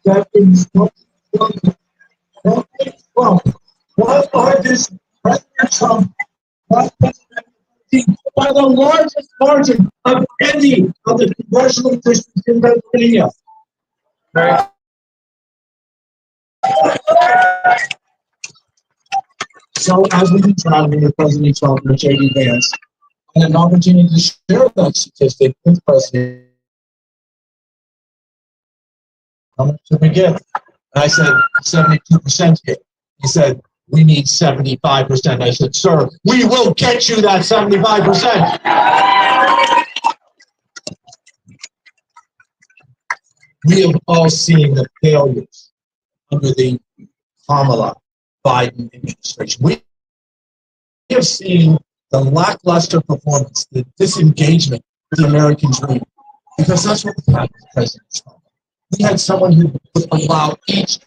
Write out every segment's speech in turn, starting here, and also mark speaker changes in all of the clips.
Speaker 1: that in 2012, one largest President Trump was by the largest margin of any of the congressional districts in Pennsylvania. So as we've been traveling with President Trump and J.D. Vance, I had an opportunity to share that statistic with President. How much did we get? And I said, 72% hit. He said, we need 75%. I said, sir, we will get you that 75%. We have all seen the failures under the Kamala Biden administration. We have seen the lackluster performance, the disengagement with the American dream, because that's what we had with President Trump. We had someone who would allow each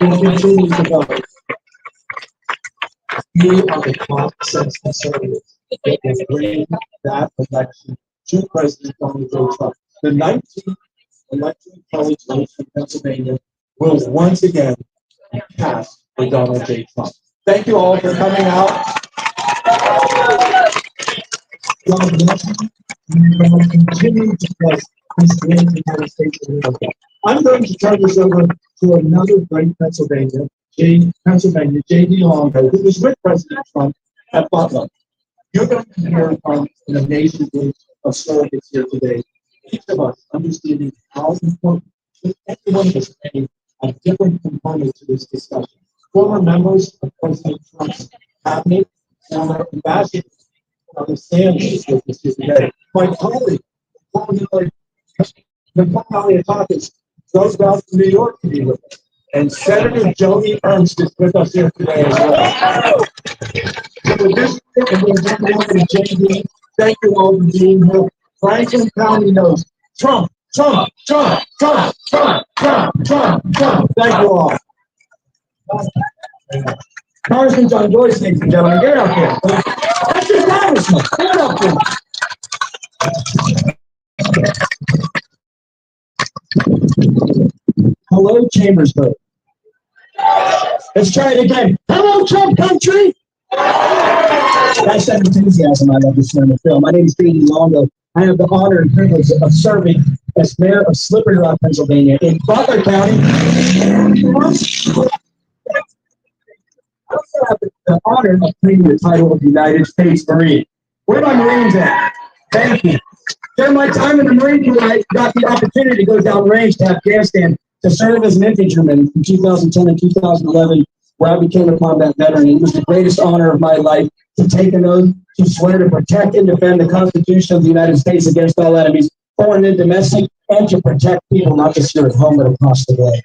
Speaker 1: continue to go. You are the top sense conservatives that will bring that election to President Donald J. Trump. The 19th electoral college votes in Pennsylvania will once again be cast for Donald J. Trump. Thank you all for coming out. God bless you. We will continue to bless this great United States of America. I'm going to turn this over to another great Pennsylvania, J.D. Longo, who was with President Trump at Butler. You're going to hear from an amazing group of surrogates here today. Each of us understanding how important every one of us playing a different component to this discussion. Former members of President Trump's cabinet, former ambassadors, Carla Sands is with us here today. My colleague, the Palmaliatakis, drove down to New York to be with us. And Senator Joni Ernst is with us here today as well. So with this, and we're going over to JD. Thank you all for being here. Franklin County knows Trump, Trump, Trump, Trump, Trump, Trump, Trump, Trump. Thank you all. Congressman John Joyce, ladies and gentlemen, get up here. That's your congressman. Get up here. Hello, Chambersburg. Let's try it again. Hello, Trump country. That's that enthusiasm I love to see on the film. My name is Longo. I have the honor and privilege of serving as mayor of Slippery Rock, Pennsylvania, in Butler County. I also have the honor of claiming the title of United States Marine. Where are my Marines at? Thank you. During my time in the Marine Corps, I got the opportunity to go downrange to Afghanistan to serve as an infantryman from 2010 and 2011, where I became a combat veteran. It was the greatest honor of my life to take an oath to swear to protect and defend the Constitution of the United States against all enemies, foreign and domestic, and to protect people not just here at home but across the way.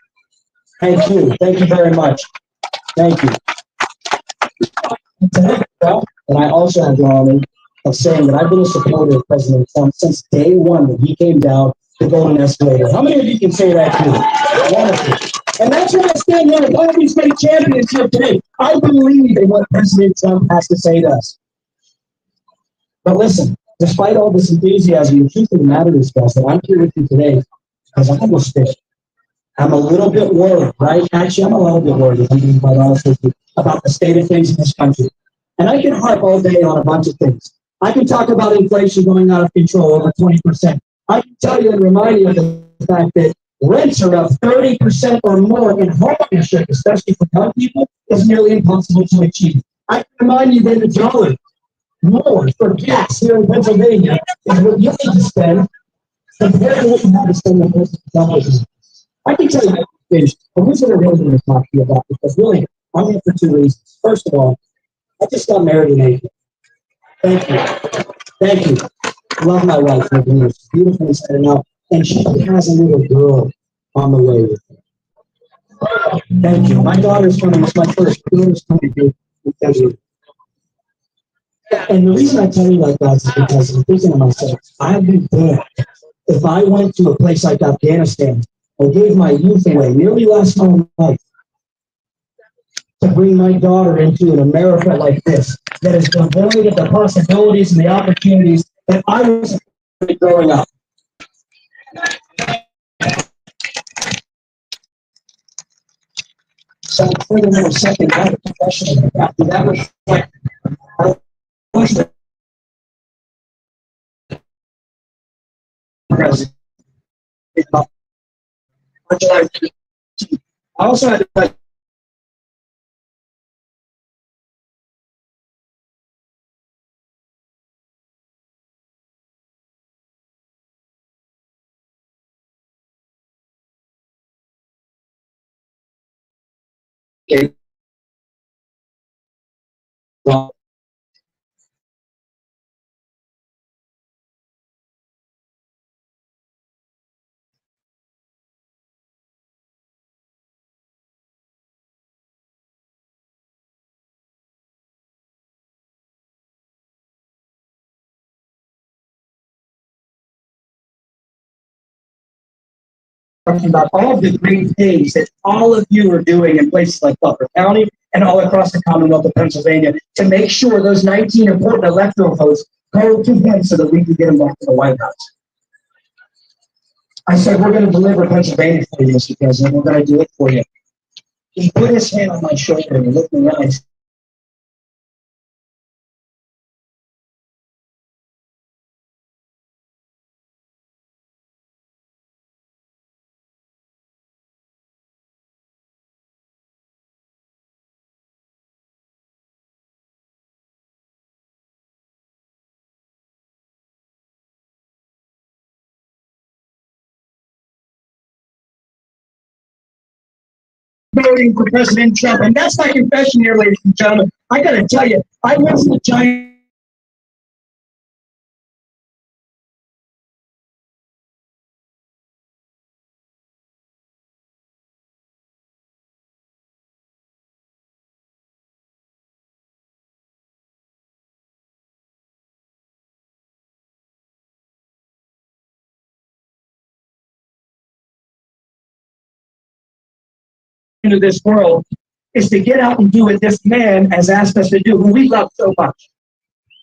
Speaker 1: Thank you. Thank you very much. Thank you. And I also have the honor of saying that I've been a supporter of President Trump since day one when he came down the golden escalator. How many of you can say that too? Wonderful. And that's why I stand here with all these great champions here today. I believe in what President Trump has to say to us. But listen, despite all this enthusiasm, the truth of the matter is, guys, that I'm here with you today because I'm almost there. I'm a little bit worried, right? Actually, I'm a little bit worried, if I'm being quite honest with you, about the state of things in this country. And I can harp all day on a bunch of things. I can talk about inflation going out of control, over 20%. I can tell you and remind you of the fact that rents are up 30% or more in homeownership, especially for young people, is nearly impossible to achieve. I can remind you that the dollar more for gas here in Pennsylvania is what you need to spend compared to what you have to spend in the dollars. I can tell you things, but who's going to really want to talk to you about? Because really, I'm here for two reasons. First of all, I just got married in April. Thank you. Thank you. Love my wife. She's beautifully set up, and she has a little girl on the way with her. Thank you. My daughter's coming. It's my first. My daughter's coming here because of. And the reason I tell you like that is because I'm thinking to myself, I'd be dead if I went to a place like Afghanistan and gave my youth away, nearly lost my life, to bring my daughter into an America like this that is devoid of the possibilities and the opportunities that I was growing up. So for the second, I had a professional after that was like, I was the president. I also had to talking about all the great things that all of you are doing in places like Butler County and all across the Commonwealth of Pennsylvania to make sure those 19 important electoral votes go to him so that we can get him back to the White House. I said, we're going to deliver Pennsylvania for you, Mr. President. We're going to do it for you. He put his hand on my shoulder and he looked me in the eyes. Voting for President Trump. And that's my confession here, ladies and gentlemen. I got to tell you, I went to the giant into this world is to get out and do what this man has asked us to do, who we love so much.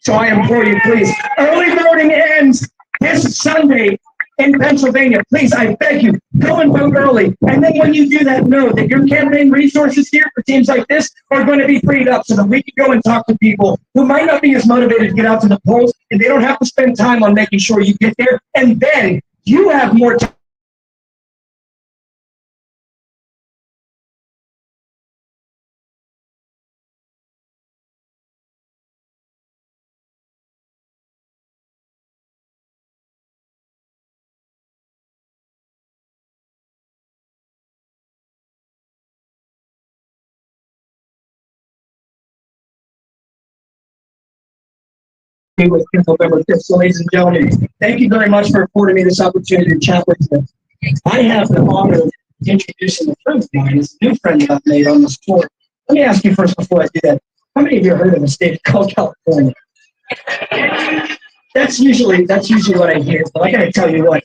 Speaker 1: So I implore you, please. Early voting ends this Sunday in Pennsylvania. Please, I beg you, go and vote early. And then when you do that, know that your campaign resources here for teams like this are going to be freed up so that we can go and talk to people who might not be as motivated to get out to the polls, and they don't have to spend time on making sure you get there. And then you have more time. With November 5th. So, ladies and gentlemen, thank you very much for affording me this opportunity to chat with you. I have the honor of introducing a friend of mine, it's a new friend that I've made on this tour. Let me ask you first before I do that, how many of you have heard of a state called California? That's usually what I hear, but I gotta tell you what.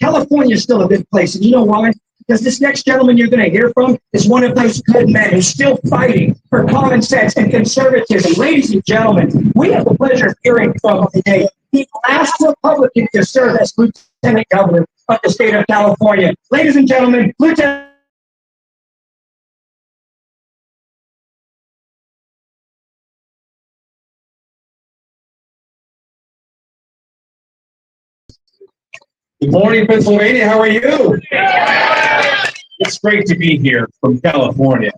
Speaker 1: California is still a big place, and you know why? Because this next gentleman you're going to hear from is one of those good men who's still fighting for common sense and conservatism. Ladies and gentlemen, we have the pleasure of hearing from today the last Republican to serve as Lieutenant Governor of the state of California. Ladies and gentlemen, Lieutenant.
Speaker 2: Good morning, Pennsylvania. How are you? It's great to be here from California.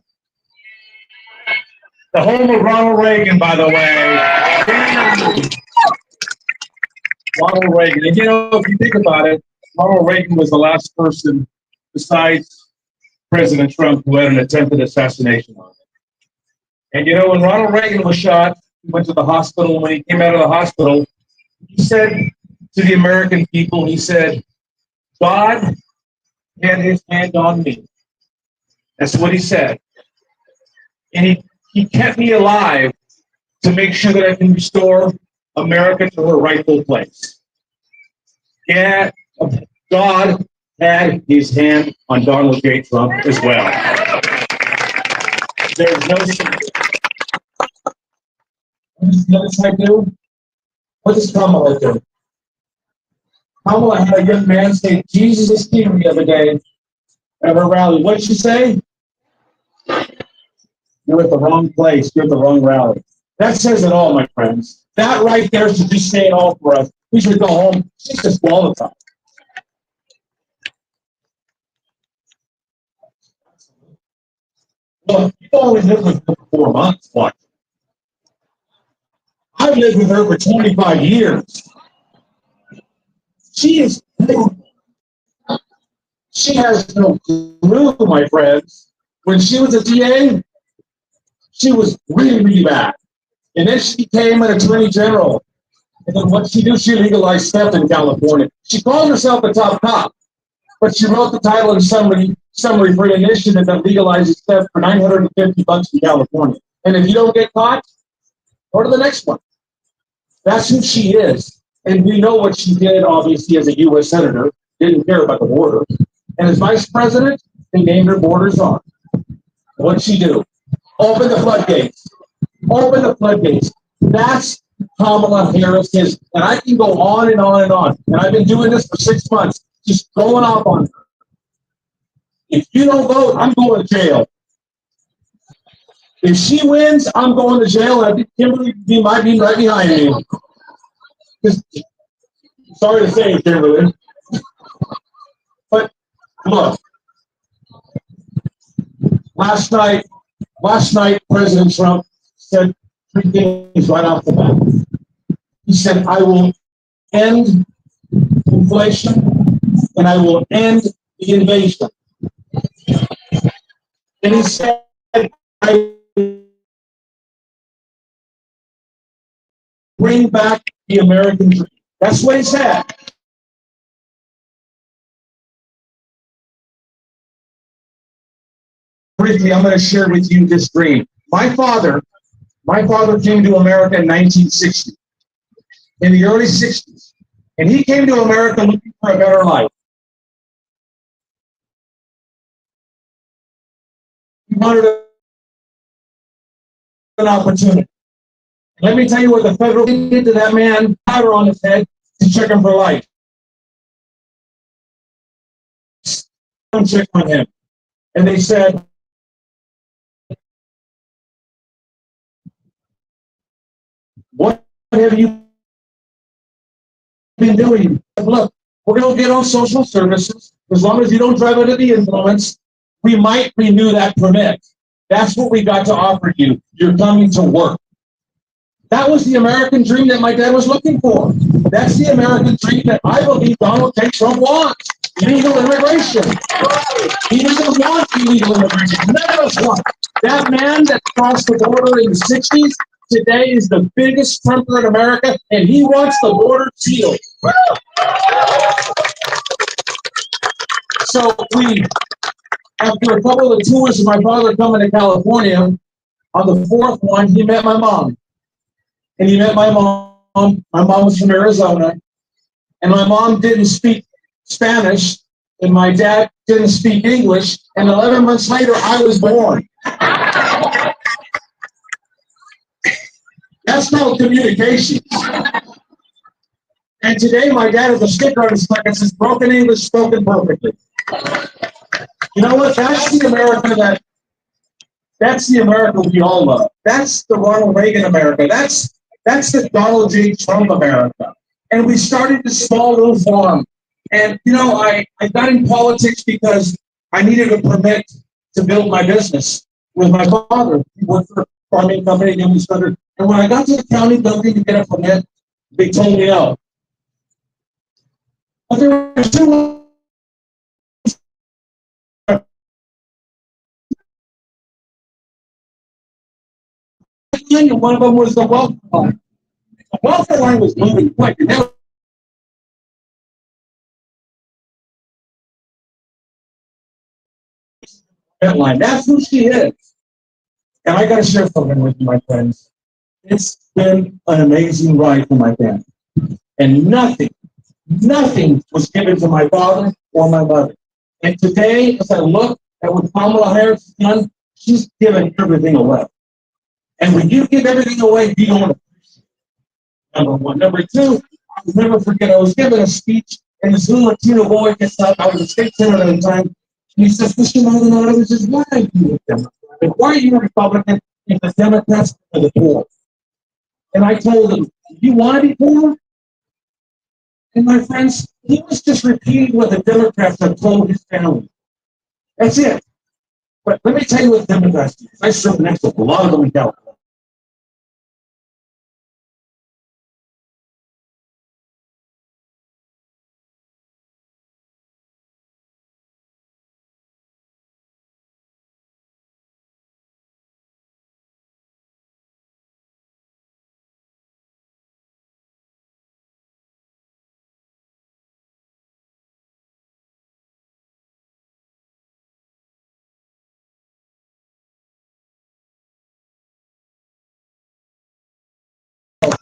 Speaker 2: The home of Ronald Reagan, by the way. Ronald Reagan. And you know, if you think about it, Ronald Reagan was the last person besides President Trump who had an attempted assassination on him. And you know, when Ronald Reagan was shot, he went to the hospital. When he came out of the hospital, he said to the American people, he said, God had his hand on me. That's what he said. And he kept me alive to make sure that I can restore America to her rightful place. Yeah, God had his hand on Donald J. Trump as well. There's no secret. What does the other side do? What does Kamala do? Kamala had a young man say, Jesus is king the other day at her rally. What did she say? You're at the wrong place. You're at the wrong rally. That says it all, my friends. That right there should just say it all for us. We should go home. She's disqualified. Look, you've only lived with her for 4 months. Watch. I've lived with her for 25 years. She has no clue, my friends. When she was a DA, she was really, really bad. And then she became an attorney general. And then what she do? She legalized theft in California. She called herself a top cop, but she wrote the title and summary for an initiative that legalizes theft for $950 in California. And if you don't get caught, go to the next one. That's who she is. And we know what she did, obviously, as a U.S. senator. Didn't care about the border. And as vice president, they named her Borders On. What'd she do? Open the floodgates. Open the floodgates. That's Kamala Harris is. And I can go on and on and on. And I've been doing this for 6 months, just going off on her. If you don't vote, I'm going to jail. If she wins, I'm going to jail. And I think Kimberly might be right behind me. Sorry to say it, Kimberly. But look, last night, President Trump said 3 things right off the bat. He said, I will end inflation and I will end the invasion. And he said, I bring back the American dream. That's what he said. Briefly, I'm going to share with you this dream. My father came to America in 1960, in the early 60s. And he came to America looking for a better life. He wanted an opportunity. Let me tell you what the federal did to that man, powder on his head to check him for life. Don't check on him. And they said, what have you been doing? Look, we're going to get on social services. As long as you don't drive under the influence, we might renew that permit. That's what we got to offer you. You're coming to work. That was the American dream that my dad was looking for. That's the American dream that I believe Donald J. Trump wants. Legal immigration. He doesn't want illegal immigration. None of us want. That man that crossed the border in the 60s today is the biggest Trumper in America, and he wants the border sealed. So after a couple of the tours of my father coming to California, on the fourth one, he met my mom. And he met my mom. My mom was from Arizona. And my mom didn't speak Spanish. And my dad didn't speak English. And 11 months later, I was born. That's called communication. And today, my dad has a sticker on his neck that says, broken English spoken perfectly. You know what? That's the America we all love. That's the Ronald Reagan America. That's the Donald J. Trump America. And we started this small little farm. And, you know, I got in politics because I needed a permit to build my business with my father. He worked for a farming company, and we started. And when I got to the county building to get a permit, they told me no. But there were two. And one of them was the welfare line. The welfare line was moving quick. And that line, that's who she is. And I got to share something with you, my friends. It's been an amazing ride for my family. And nothing was given to my father or my mother. And today, as I look at what Kamala Harris has done, she's given everything away. And when you give everything away, you don't appreciate it. Number one. Number two, I'll never forget, I was giving a speech, and this little Latino boy gets up. I was a state senator at the time. And he says, Mr. Maldonado, he says, why are you a Democrat? Why are you a Republican if the Democrats are the poor? And I told him, you want to be poor? And my friends, he was just repeating what the Democrats have told his family. That's it. But let me tell you what the Democrats do. I serve next to a lot of them in California.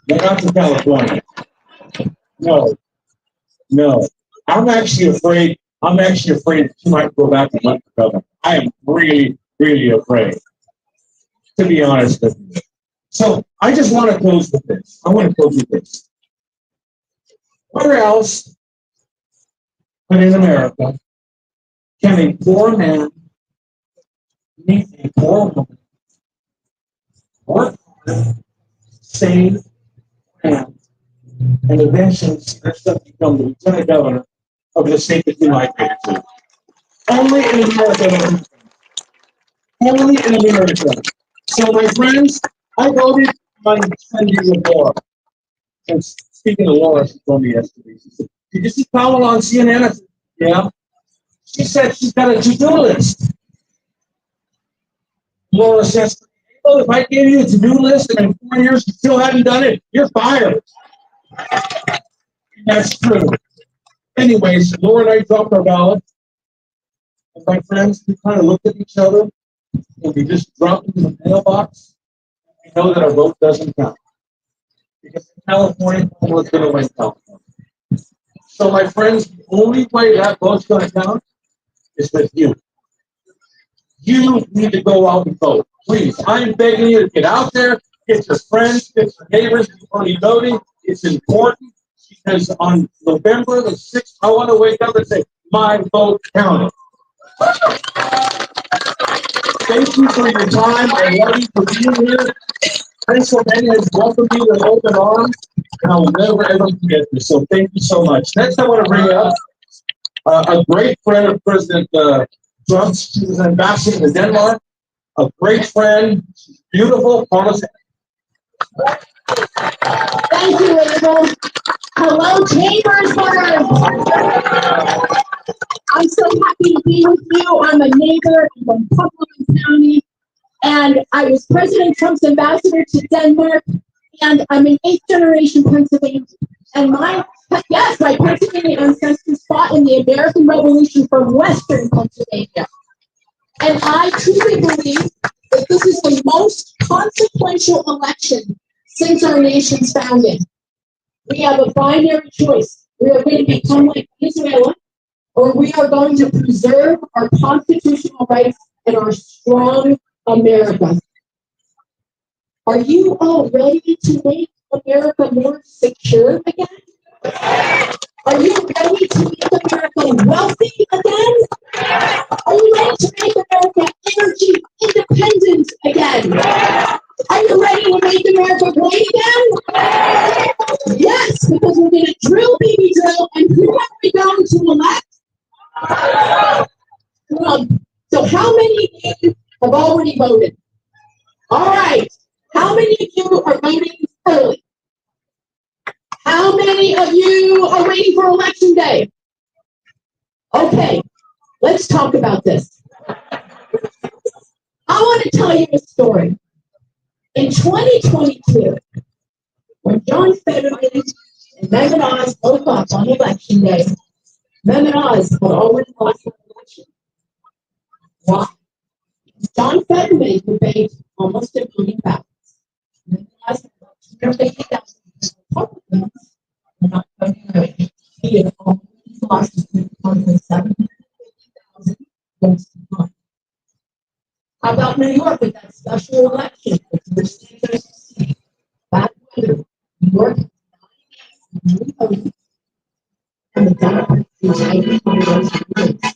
Speaker 2: They're not to California. No. I'm actually afraid that you might go back and run for governor. I am really, really afraid, to be honest with you. So I just want to close with this. Where else but in America can a poor man meet a poor woman, work hard, save, and eventually become the lieutenant governor of the state that you migrated to? Only in America. Only in America. So, my friends, I voted on sending the war. And speaking of Laura, she told me yesterday, she said, did you see Kamala on CNN? I said, yeah. She said she's got a to-do list. Laura says, well, if I gave you a to-do list and in 4 years you still hadn't done it, you're fired. And that's true. Anyways, Laura and I dropped our ballot. And my friends, we kind of looked at each other and we just dropped it in the mailbox. We know that our vote doesn't count. Because in California, Kamala's going to win California. So, my friends, the only way that vote's going to count is with you. You need to go out and vote. Please, I'm begging you to get out there, get your friends, get your neighbors early voting. It's important because on November the 6th, I want to wake up and say, my vote counted. Thank you for your time. I love you for being here. Pennsylvania has welcomed you with open arms, and I will never ever forget this. So thank you so much. Next, I want to bring up a great friend of President Trump's. She was an ambassador to Denmark. A great friend. She's beautiful. Carla Sands.
Speaker 3: Thank you, Abel. Hello, Chambersburg. I'm so happy to be with you. I'm a neighbor from Cumberland County, and I was President Trump's ambassador to Denmark, and I'm an 8th generation Pennsylvanian. And my Pennsylvania ancestors fought in the American Revolution from Western Pennsylvania. And I truly believe that this is the most consequential election since our nation's founding. We have a binary choice. We are going to become like Venezuela, or we are going to preserve our constitutional rights and our strong America. Are you all ready to make America more secure again? Are you ready to make America wealthy again? Are you ready to make America energy independent again? Are you ready to make America great again? Yes, because we're going to drill, baby, drill, and who are we going to elect? So how many of you have already voted? All right. How many of you are voting early? How many of you are waiting for election day? Okay, let's talk about this. I want to tell you a story. In 2022, when John Fetterman and Megan Oz woke up on election day, Megan Oz had already lost the election. Why? John Fetterman debated almost a million ballots. Megan Oz had about 250,000 Republicans. We're not voting early. He had already lost his 750,000 votes to one. How about New York with that special election? Bad weather. New York and the Democrats decided on those votes.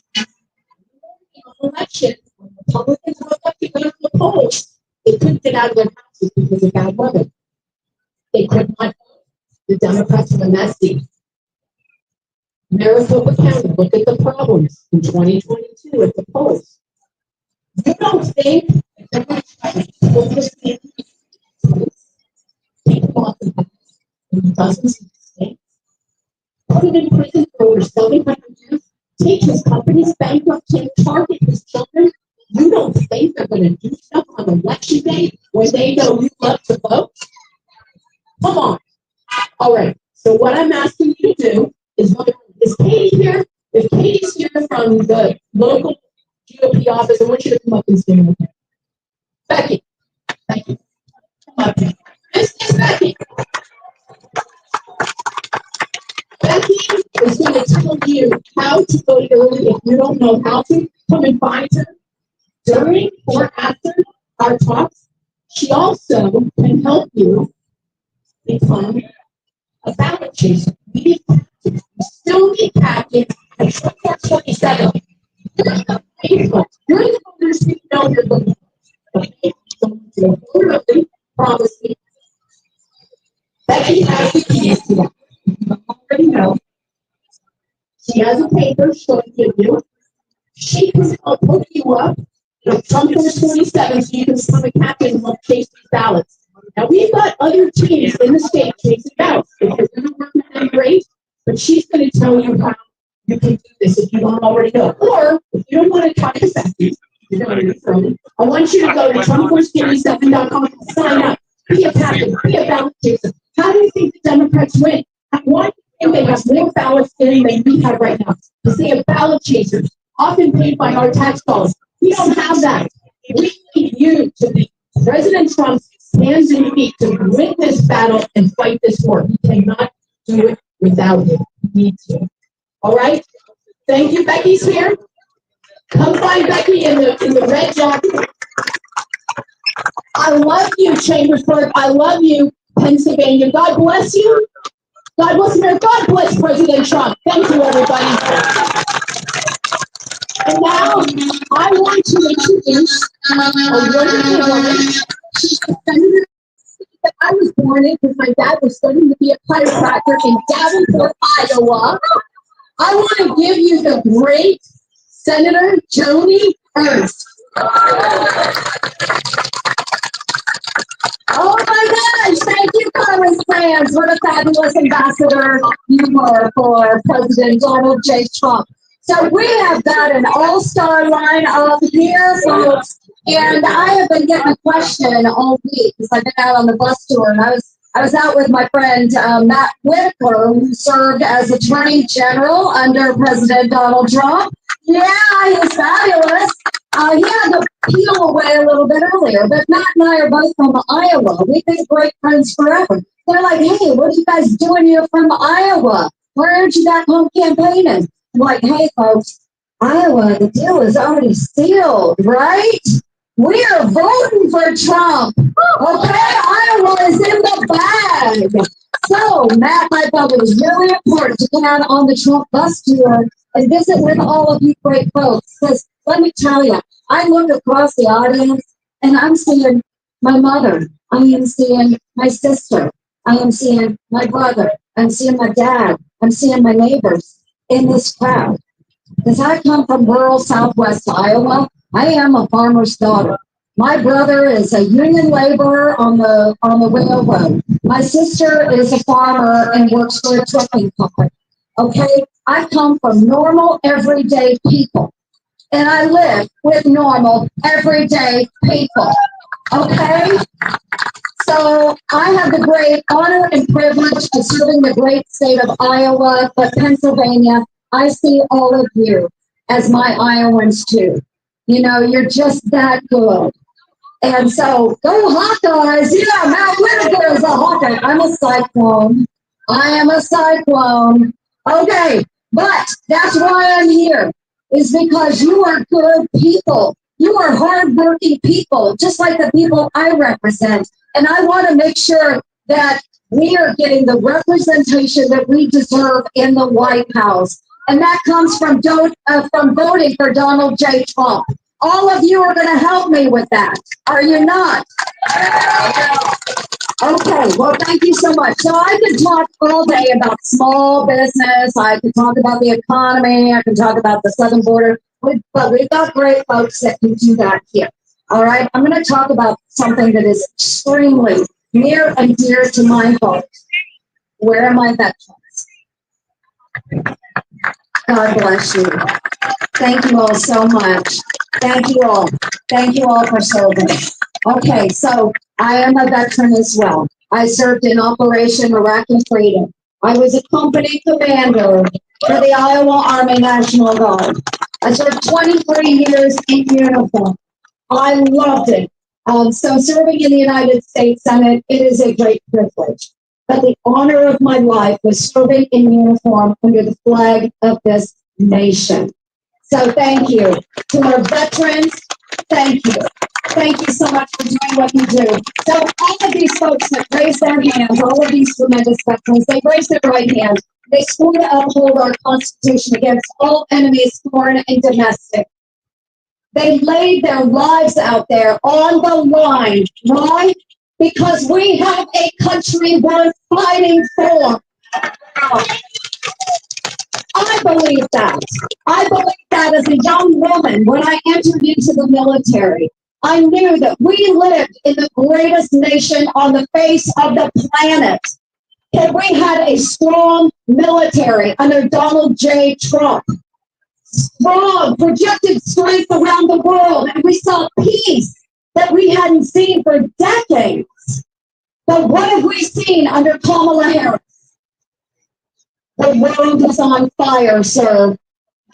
Speaker 3: Election, when Republicans woke up to go to the polls, they couldn't get out of their houses because of bad weather. They could not vote. The Democrats were messy. Maricopa County, look at the problems in 2022 at the polls. You don't think people off the bus in dozens of states, put him in prison for over 700 years, take his companies bankrupt, target his children? You don't think they're going to do stuff on election day when they know you love to vote? Come on. All right. So what I'm asking you to do is vote. Is Katie here? If Katie's here from the local GOP office, I want you to come up and stand with me. Becky. Becky. Come up. This is Becky. Becky is going to tell you how to vote early. If you don't know how to, come and find her during or after our talks. She also can help you become a ballot chaser. We still need packets at 2427. You're the faithful. You're the voters who know you're going to vote. So vote early, promise me. Becky has the keys to that. You already know. She has a paper she'll give you. She can help hook you up with Trump 27 so you can become a captain and help chase these ballots. Now, we've got other teams in the state chasing ballots. If you're going to work with them, great. But she's going to tell you how you can do this if you don't already know. Or, if you don't want to talk to Becky, I want you to go to Trump27.com and sign up. Be a captain. Be a ballot chaser. How do you think the Democrats win? Why do you think they have more ballots than we have right now? Because they have ballot chasers, often paid by our tax dollars. We don't have that. We need you to be President Trump's hands and feet to win this battle and fight this war. We cannot do it without him. We need to. All right? Thank you. Becky's here. Come find Becky in the red jacket. I love you, Chambersburg. I love you, Pennsylvania. God bless you. God bless America. God bless President Trump. Thank you, everybody. And now I want to introduce a wonderful woman. She's the senator that I was born in because my dad was studying to be a chiropractor in Davenport, Iowa. I want to give you the great Senator Joni Ernst. Oh my gosh, thank you, Carla Sands. What a fabulous ambassador you were for President Donald J. Trump. So we have got an all-star lineup here, folks. And I have been getting a question all week because I've been out on the bus tour, and I was out with my friend Matt Whitaker, who served as Attorney General under President Donald Trump. Yeah, he's fabulous. He had to peel away a little bit earlier, but Matt and I are both from Iowa. We've been great friends forever. They're like, hey, what are you guys doing here from Iowa? Why aren't you back home campaigning? I'm like, hey, folks, Iowa, the deal is already sealed, right? We are voting for Trump. Okay, Iowa is in the bag. So, Matt, I thought it was really important to come out on the Trump bus tour and visit with all of you great folks. Because let me tell you, I look across the audience and I'm seeing my mother. I am seeing my sister. I am seeing my brother. I'm seeing my dad. I'm seeing my neighbors in this crowd. Because I come from rural southwest Iowa. I am a farmer's daughter. My brother is a union laborer on the railroad. My sister is a farmer and works for a trucking company. Okay? I come from normal, everyday people. And I live with normal, everyday people. Okay? So I have the great honor and privilege of serving the great state of Iowa, but Pennsylvania, I see all of you as my Iowans too. You know, you're just that good. And so, go Hawkeyes! Yeah, Matt Whitaker is a Hawkeye. I'm a cyclone. I am a cyclone. Okay, but that's why I'm here, is because you are good people. You are hardworking people, just like the people I represent. And I want to make sure that we are getting the representation that we deserve in the White House. And that comes from voting for Donald J. Trump. All of you are going to help me with that. Are you not? Okay, well, thank you so much. So I could talk all day about small business. I could talk about the economy. I can talk about the southern border. But we've got great folks that can do that here. All right, I'm going to talk about something that is extremely near and dear to my heart. Where are my veterans? God bless you. Thank you all so much. Thank you all. Thank you all for serving. Okay, so I am a veteran as well. I served in Operation Iraqi Freedom. I was a company commander for the Iowa Army National Guard. I served 23 years in uniform. I loved it. So serving in the United States Senate, it is a great privilege. But the honor of my life was serving in uniform under the flag of this nation. So thank you to our veterans. Thank you. Thank you so much for doing what you do. So all of these folks that raise their hands, all of these tremendous veterans, they raise their right hand. They swore to uphold our Constitution against all enemies, foreign and domestic. They laid their lives out there on the line. Why? Because we have a country worth fighting for. I believe that. I believe that as a young woman, when I entered into the military, I knew that we lived in the greatest nation on the face of the planet. And we had a strong military under Donald J. Trump. Strong, projected strength around the world, and we saw peace that we hadn't seen for decades. But what have we seen under Kamala Harris? The world is on fire, sir.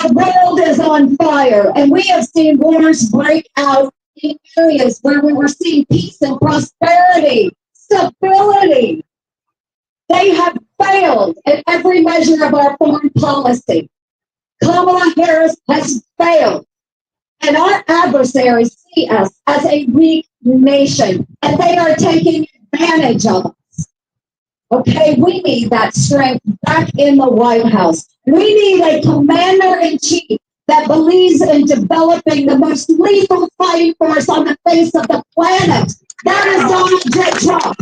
Speaker 3: The world is on fire, and we have seen wars break out in areas where we were seeing peace and prosperity, stability. They have failed at every measure of our foreign policy. Kamala Harris has failed. And our adversaries see us as a weak nation, and they are taking advantage of us. Okay, we need that strength back in the White House. We need a commander-in-chief that believes in developing the most lethal fighting force on the face of the planet. That is Donald J. Trump.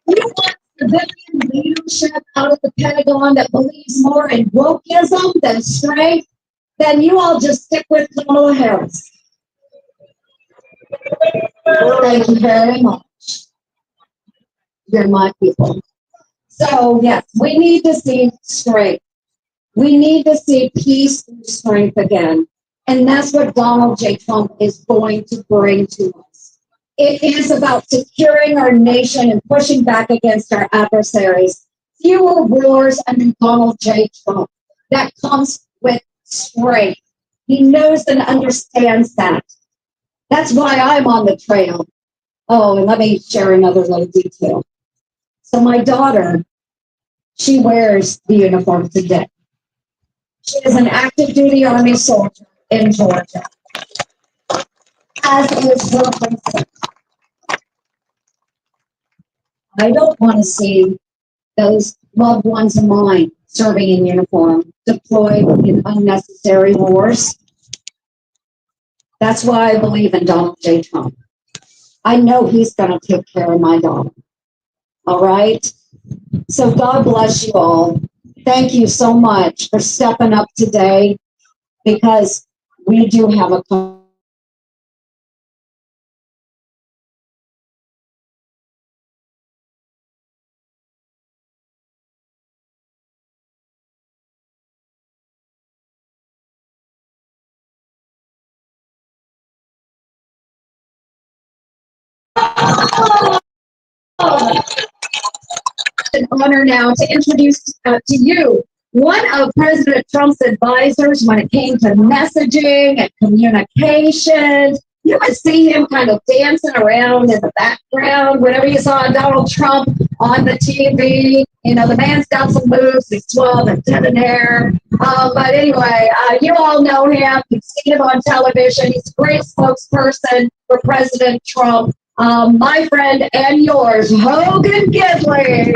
Speaker 3: We want civilian leadership out of the Pentagon that believes more in wokeism than strength. Then you all just stick with Kamala Harris. Thank you very much. You're my people. So, yes, we need to see strength. We need to see peace through strength again. And that's what Donald J. Trump is going to bring to us. It is about securing our nation and pushing back against our adversaries. Fewer wars under Donald J. Trump. That comes with strength. He knows and understands that. That's why I'm on the trail. Oh, and let me share another little detail. So my daughter, she wears the uniform today. She is an active duty Army soldier in Georgia, as is her princess. I don't want to see those loved ones of mine serving in uniform, deployed in unnecessary wars. That's why I believe in Donald J. Trump. I know he's going to take care of my daughter. All right? So God bless you all. Thank you so much for stepping up today, because we do have a an honor now to introduce to you one of President Trump's advisors when it came to messaging and communication. You would see him kind of dancing around in the background whenever you saw Donald Trump on the TV. You know, the man's got some moves. He's 12 and debonair. But anyway, you all know him. You've seen him on television. He's a great spokesperson for President Trump. My friend and yours, Hogan Gidley.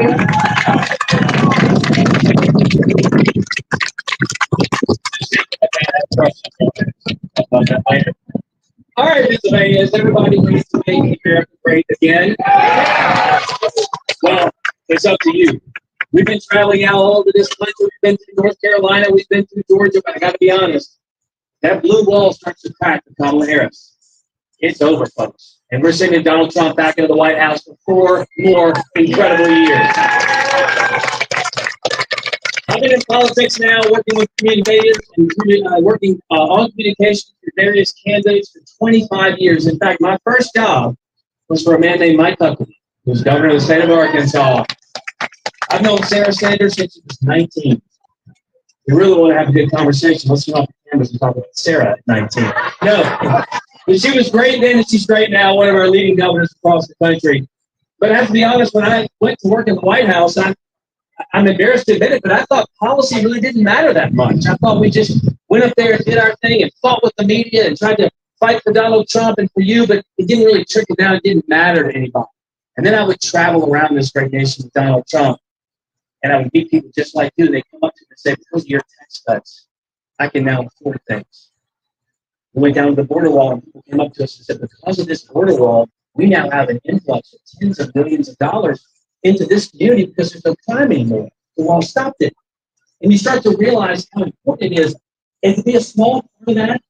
Speaker 4: All right, Pennsylvania, is everybody ready to make America great again? Well, it's up to you. We've been traveling out all over this country. We've been to North Carolina. We've been to Georgia. But I got to be honest, that blue wall starts to crack with Kamala Harris. It's over, folks. And we're sending Donald Trump back into the White House for 4 more incredible years. I've been in politics now, working with communicators and working on communications for various candidates for 25 years. In fact, my first job was for a man named Mike Huckabee, who was governor of the state of Arkansas. I've known Sarah Sanders since she was 19. We really want to have a good conversation. Let's get off the cameras and talk about Sarah at 19. No, but she was great then and she's great now, one of our leading governors across the country. But I have to be honest, when I went to work in the White House, I'm embarrassed to admit it, but I thought policy really didn't matter that much. I thought we just went up there and did our thing and fought with the media and tried to fight for Donald Trump and for you, but it didn't really trickle down. It didn't matter to anybody. And then I would travel around this great nation with Donald Trump, and I would meet people just like you. They come up to me and say, because of your tax cuts, I can now afford things. We went down to the border wall, and people came up to us and said, because of this border wall, we now have an influx of tens of millions of dollars into this community because there's no crime anymore. The wall stopped it. And you start to realize how important it is. And to be a small part of that,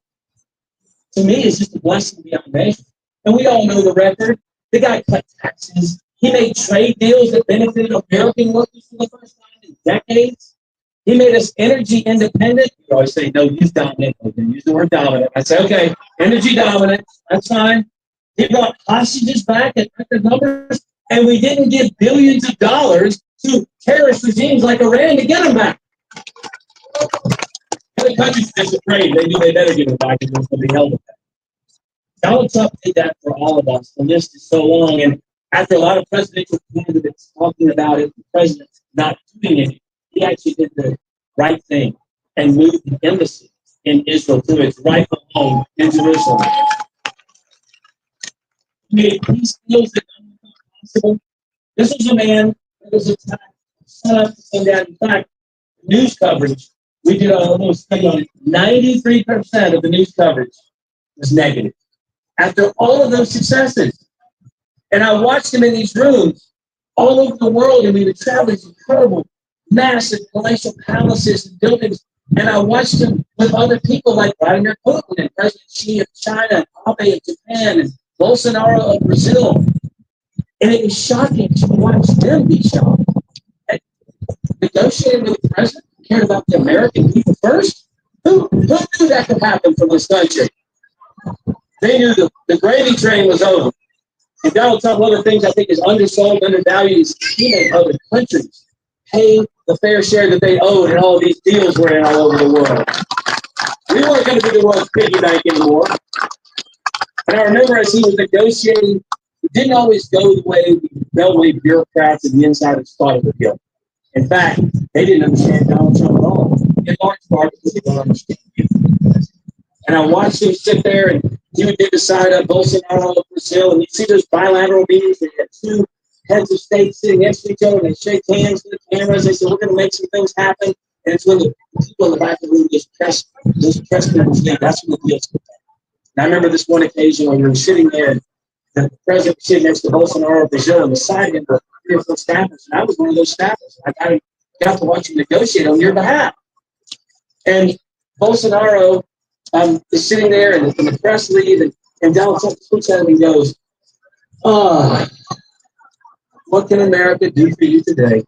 Speaker 4: to me, is just a blessing beyond measure. And we all know the record. The guy cut taxes. He made trade deals that benefited American workers for the first time in decades. He made us energy independent. You always say, no, use dominant. Use the word dominant. I say, okay, energy dominant. That's fine. He brought hostages back at record numbers. And we didn't give billions of dollars to terrorist regimes like Iran to get them back. Other countries are just afraid. They knew they better give them back and they'll be held with that. Donald Trump did that for all of us. The list is so long. And after a lot of presidential candidates talking about it, the president's not doing it, he actually did the right thing and moved the embassy in Israel to its rightful home in Jerusalem. Made peace deals that none thought possible. This was a man that was attacked, sun up to sundown. In fact, news coverage, we did a little study on it. 93% of the news coverage was negative. After all of those successes, and I watched him in these rooms all over the world, and we would travel these incredible, massive palatial palaces and buildings, and I watched him with other people like Vladimir Putin and President Xi of China, and Abe of Japan, and Bolsonaro of Brazil. And it was shocking to watch them be shocked. And negotiating with the president, cared about the American people first? Who knew that could happen from this country? They knew the gravy train was over. And Donald Trump, one of the things I think is undersold, undervalued, is he made other countries pay the fair share that they owed in all these deals we're in all over the world. We weren't going to be the world's piggy bank anymore. And I remember as he was negotiating, it didn't always go the way the beltway bureaucrats and the insiders thought it would go. In fact, they didn't understand Donald Trump at all, in large part because they don't understand him. And I watched him sit there, and he would get beside Bolsonaro of Brazil, and you see those bilateral meetings. They had two heads of state sitting next to each other, and they shake hands with the cameras. They said, we're going to make some things happen. And it's when the people in the back of the room just press members leave. That's when the deals get done. And I remember this one occasion when we were sitting there, and the president was sitting next to Bolsonaro of Brazil, and beside him were 3 or 4 staffers. And I was one of those staffers. I got to watch him negotiate on your behalf. And Bolsonaro is sitting there, and the press leave, and Donald Trump looks at him and goes, what can America do for you today?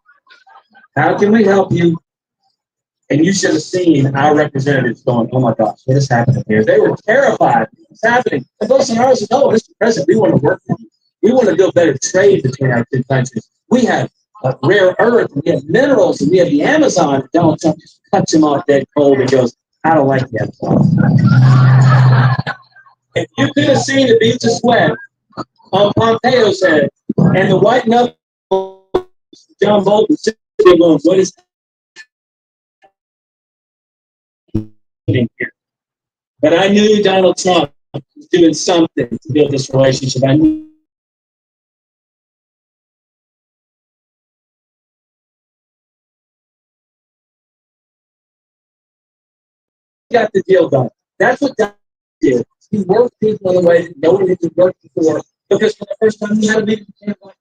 Speaker 4: How can we help you? And you should have seen our representatives going, oh my gosh, what is happening here? They were terrified. What's happening? And Bolsonaro said, no, Mr. President, we want to work with you. We want to build better trade between our two countries. We have rare earth, and we have minerals, and we have the Amazon. And Donald Trump just cuts him off dead cold and goes, I don't like the Amazon. If you could have seen the beads of sweat on Pompeo's head and the white knuckles John Bolton sitting there going, what is happening here? But I knew Donald Trump was doing something to build this relationship. I knew he got the deal done. That's what Donald did. He worked people in a way that no one had worked before, because for the first time he had a big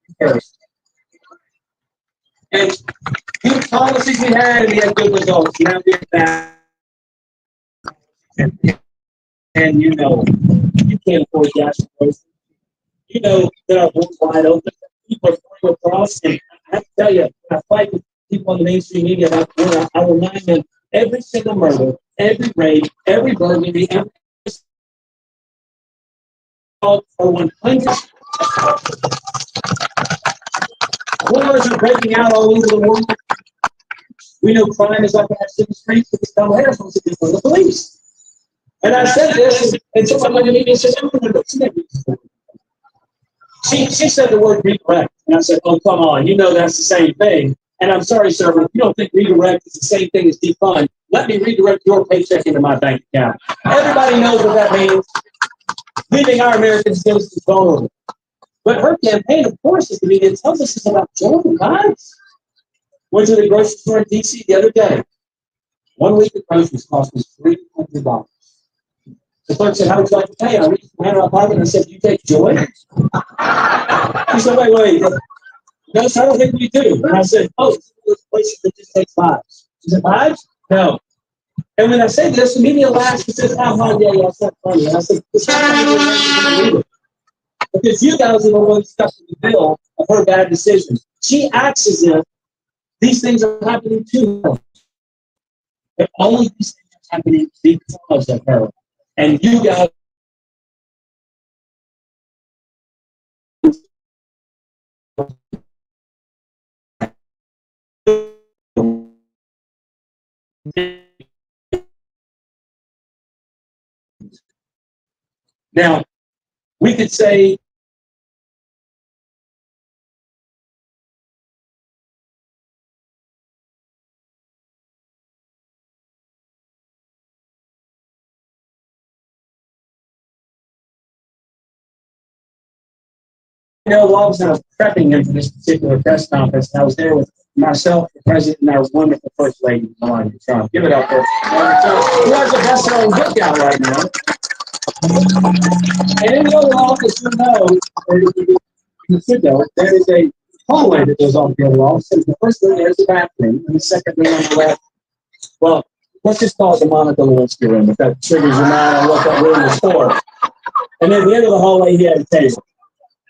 Speaker 4: comparison. And the policies we had, and we had good results. Now we're back. And you know, you can't afford gas. You know that our books wide open. People are going across, and I have to tell you, I fight with people on the mainstream media about I remind them every single murder, every rape, every burglary, every assault are 100. Wars are breaking out all over the world. We know crime is up in our city streets because Kamala Harris wants to be for the police. And I said this, and someone looked at me and said, she said the word redirect. And I said, oh, come on, you know that's the same thing. And I'm sorry, sir, but if you don't think redirect is the same thing as defund, let me redirect your paycheck into my bank account. Everybody knows what that means. Leaving our American citizens vulnerable. But her campaign, of course, is the media tells us it's about Joe guys. Went to the grocery store in D.C. the other day. 1 week of groceries cost me $300. The clerk said, how would you like to pay? I reached my hand in my pocket and I said, do you take Joy? She said, wait. No, sir, I don't think we do. And I said, oh, it's one of those places that just takes $5s. She said, $5s? No. And when I say this, the media laughs and says, yeah, it's not funny. And I said, it's not funny. Because you guys are the ones stuck in the bill of her bad decisions. She acts as if these things are happening to her. But only these things are happening because of her. And you guys now, we could say while I was prepping him for this particular press conference, and I was there with myself, the president, and our wonderful first lady, Melania Trump. Give it up for her. Who has a best-selling book out right now. And in the Oval Office, you know, there is a hallway that goes off the Oval Office. The first room, there's the bathroom, and the second room on the left, well, let's just call it the Monica Lewinsky room, if that triggers your mind on what that room is for. And at the end of the hallway, he had a table.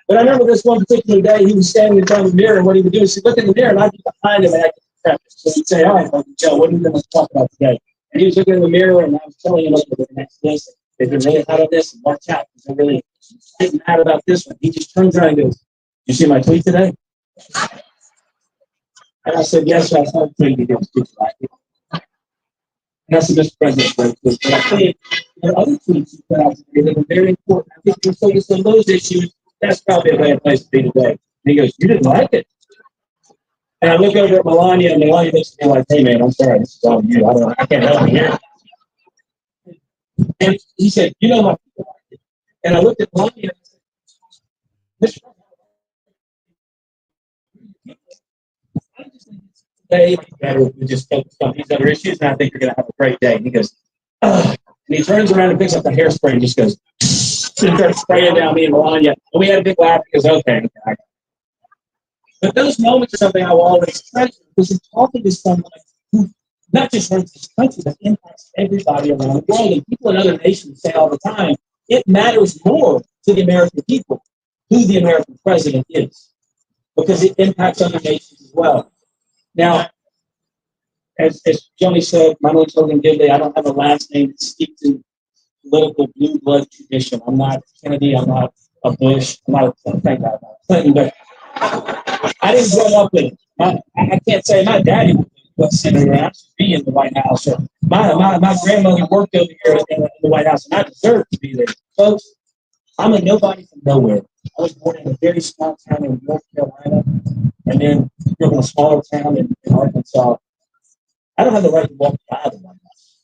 Speaker 4: But I remember this one particular day, he was standing in front of the mirror, and what he would do is he'd look in the mirror, and I'd be behind him, and I'd get prepped. So he'd say, all right, Uncle Joe, what are you going to talk about today? And he was looking in the mirror, and I was telling him, look, the next this, they've been really hot on this, and watch out, because they're really getting mad about this one. He just turns around and goes, you see my tweet today? And I said, yes, I saw the tweet against people like you. And I said, Mr. President, but I think there are other tweets you put out today that are very important. I think you're focused on those issues. That's probably a bad place to be today. And he goes, you didn't like it? And I look over at Melania, and Melania looks at me like, hey, man, I'm sorry, this is all you. I can't help you here. And he said, you know my people like it. And I looked at Melania and I said, Mr. President, I just think it's today better if we just focus on these other issues, and I think you're going to have a great day. And he goes, ugh. And he turns around and picks up the hairspray and just goes, and starts spraying down me and Melania. And we had a big laugh because, okay. But those moments are something I will always treasure, because in talking to someone who not just runs this country, but impacts everybody around the world. And people in other nations say all the time, it matters more to the American people who the American president is, because it impacts other nations as well. Now, as Joni said, my name's Hogan Gidley. I don't have a last name that's steeped in political blue blood tradition. I'm not Kennedy. I'm not a Bush. I'm not a, thank God, Clinton, but I didn't grow up in it. I can't say my daddy was senator and I should be in the White House. Or my grandmother worked over here in the White House, and I deserve to be there. Folks, I'm a nobody from nowhere. I was born in a very small town in North Carolina, and then grew up in a smaller town in Arkansas. I don't have the right to walk the aisle in the White House,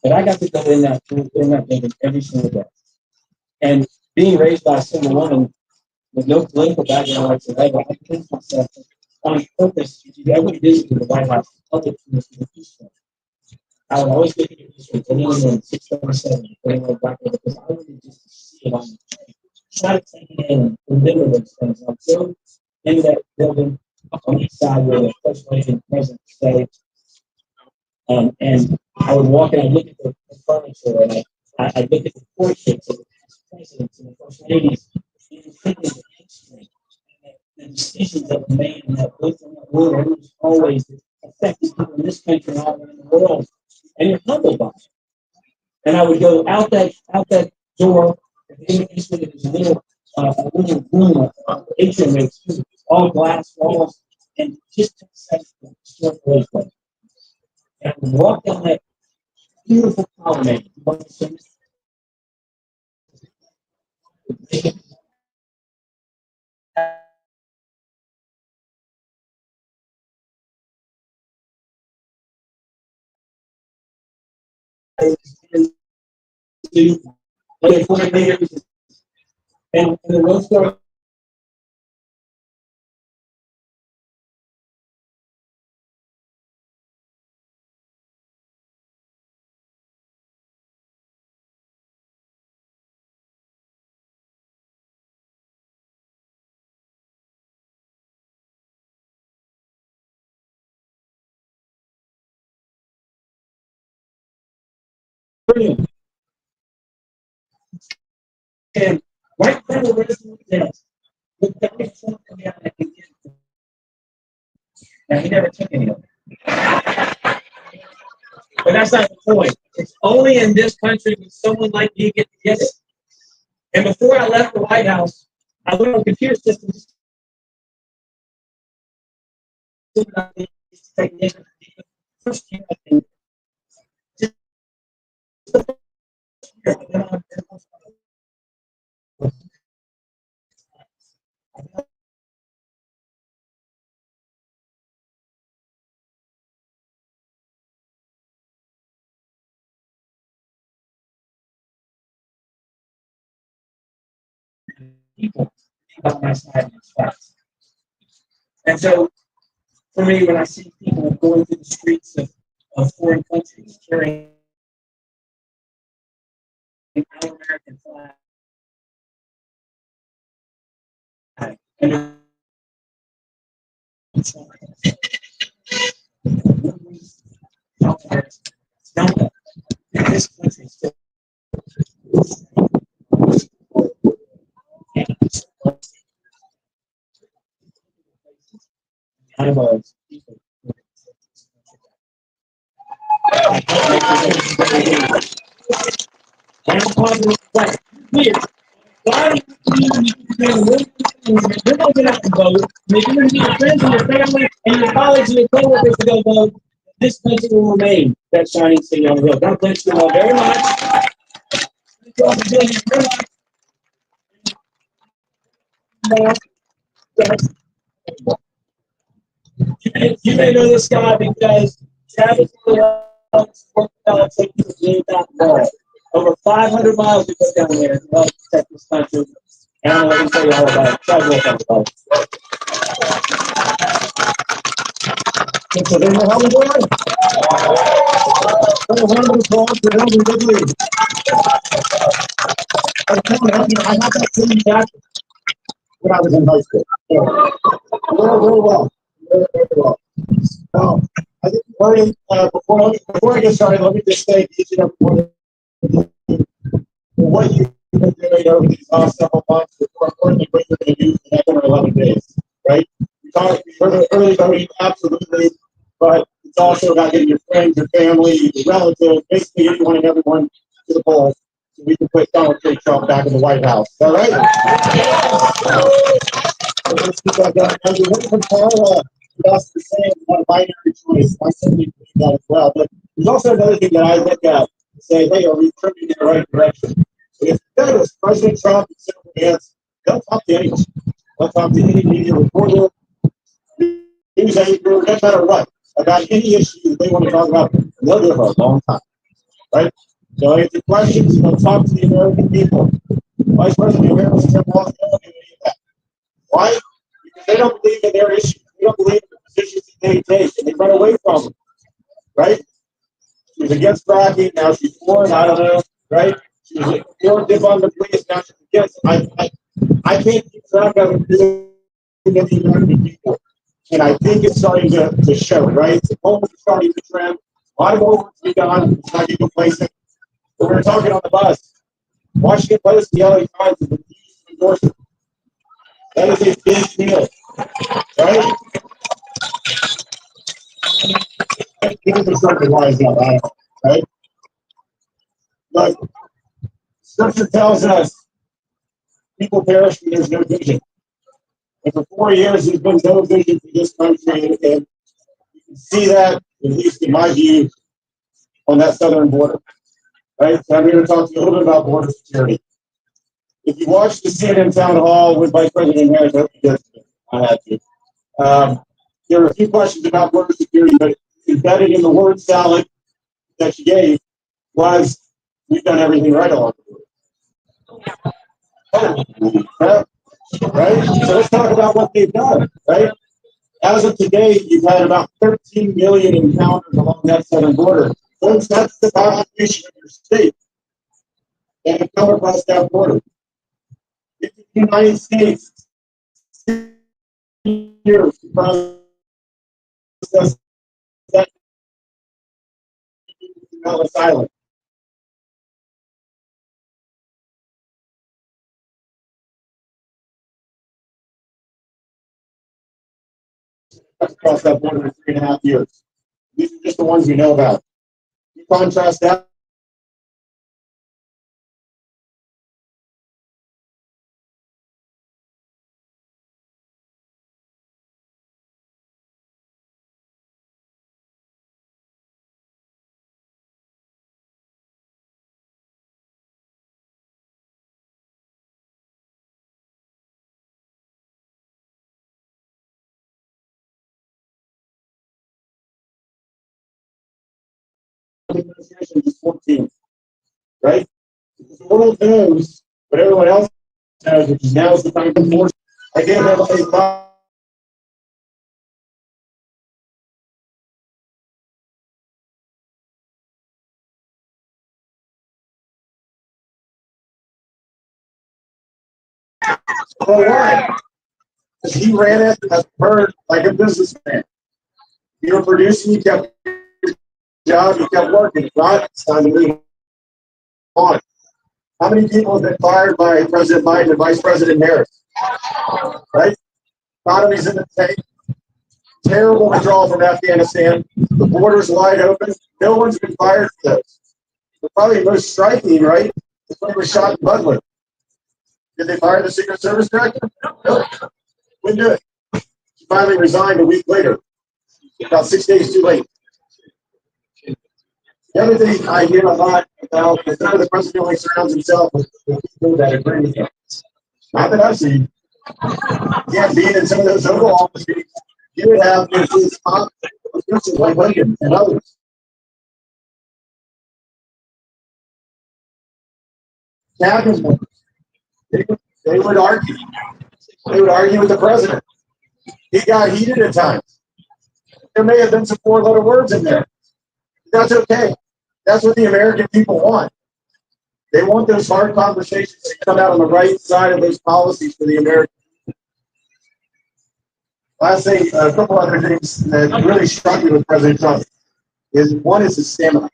Speaker 4: but I got to go in that building every single day. And being raised by a single woman with no political background whatsoever, I convinced myself on purpose to do every visit to the White House, public to the peaceful. I would always look at it this way, anyone in 637, anyone back there, because I wanted just to see it on the train. Try to take it in and remember those things. I'm so in that building on each side where the first lady and the president stay. And I would walk and I'd look at the furniture, and I'd look at the portraits of the presidents and the first ladies, and thinking of the history and the decisions that were made in that book and that room. It was always affecting people in this country and all around the world. And you're humbled by it. And I would go out that door, and in the basement, there was a little room, atrium with all glass walls, and just to set the short way. And I would walk down that beautiful colonnade. And the road store. And right there, the resident desk, with every phone coming out, and he never took any of it. But that's not the point. It's only in this country when someone like me get to get it. And before I left the White House, I learned on computer systems. First year, I think. People. by my side and spots. And so, for me, when I see people going through the streets of foreign countries carrying our American flag, and it's not this country still animals, people. Here, why you're going to get out and vote, and you're going to get your friends and your family and your colleagues and your coworkers to go vote, this country will remain that shining city on the hill. God bless you all very much. Thank you all for being here. You may know this guy because Travis over 500 miles we put down there to help protect this country. And I'm going to tell you all about it. Try to work on it. So then how we doing? Oh, round of applause for Hogan Gidley. I had that same back when I was in high school. Very well. Very well. I think before I get started, let me just say to each and every one of you what you've been doing over these last several months, but more importantly, what you're going to do for the next 11 days, right? We heard of early voting, absolutely, but it's also about getting your friends, your family, your relatives, basically anyone and everyone to the polls so we can put Donald J. Trump back in the White House. All right? So let's keep that going. And we're waiting for Carla Sands to say it's not a binary choice. I certainly believe that as well. But there's also another thing that I look at and say, hey, are we tripping in the right direction? So if you notice, President Trump and Senator Vance, they'll talk to anyone. They'll talk to any media reporter, news anchor, no matter what, about any issue that they want to talk about. And they'll do it for a long time, right? So if the questions, talk to the American people. Vice President Harris and Tim Walz don't do any of that. Why? Because they don't believe in their issues. They don't believe in the positions that they take, and they run away from them, right? She was against fracking, now she's for it, I don't know, right? She was for defund the police, now she's against it. I can't keep track of it because the American people. And I think it's starting to show, right? The polls are starting to trend. A lot of work to be done. It's not getting complacent. But we were talking on the bus. Washington Post, the LA Times, have refused to endorse it. That is a big deal, right? People are starting to rise up, right? But Scripture tells us people perish when there's no vision. And for 4 years, there's been no vision for this country, and you can see that, at least in my view, on that southern border, right? So I'm going to talk to you a little bit about border security. If you watched the CNN town hall with Vice President Harris, I had to. There were a few questions about border security, but embedded in the word salad that she gave was, we've done everything right along the border. Right? So let's talk about what they've done, right? As of today, you've had about 13 million encounters along that southern border. Folks, that's the population of your state that have come across that border. In the United States, years to process that Ellis Island. Across that border in 3.5 years. These are just the ones we know about. You contrast that administration is 14, right? Because the world knows what everyone else knows, which is now is the time to enforce.
Speaker 2: I gave him a well, why? Because he ran it as per like a businessman. You were producing, you kept your job, you kept working. If not, it's time to move on. How many people have been fired by President Biden and Vice President Harris? Right? Economy's in the tank. Terrible withdrawal from Afghanistan. The border's wide open. No one's been fired for those. But probably most striking, right? Is when he was shot in Budland. Did they fire the Secret Service director? No. Wouldn't do it. She finally resigned a week later. About 6 days too late. The other thing I hear a lot about is that the president only surrounds himself with people that agree with him. Not that I've seen. Yeah, being in some of those Oval Office meetings, you would have his top officials like Lincoln and others. Cabinet members, they would argue. They would argue with the president. He got heated at times. There may have been some four-letter words in there. That's okay. That's what the American people want. They want those hard conversations to come out on the right side of those policies for the American people. Last thing, a couple other things that really struck me with President Trump is one is his stamina.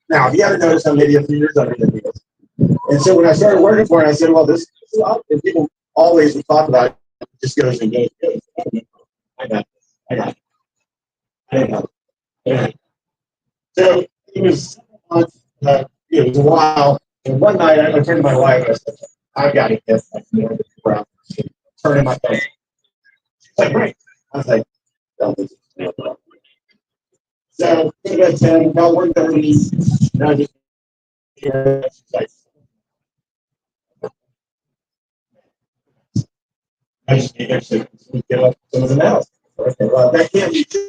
Speaker 2: Now, he hadn't noticed I'm maybe a few years younger than he is. And so when I started working for him, I said, well, this is up. And people always would talk about it. It just goes and goes and goes. I got it. I didn't know. Yeah. So it was a while. And one night I turned to my wife and I said, I've got to get around. Turn in my phone. She's like, great. I was like, no, this is no problem. So I got 10, about 1:30. And I just hear she's like, I just need to get up to the house. Okay, well, that can't be true.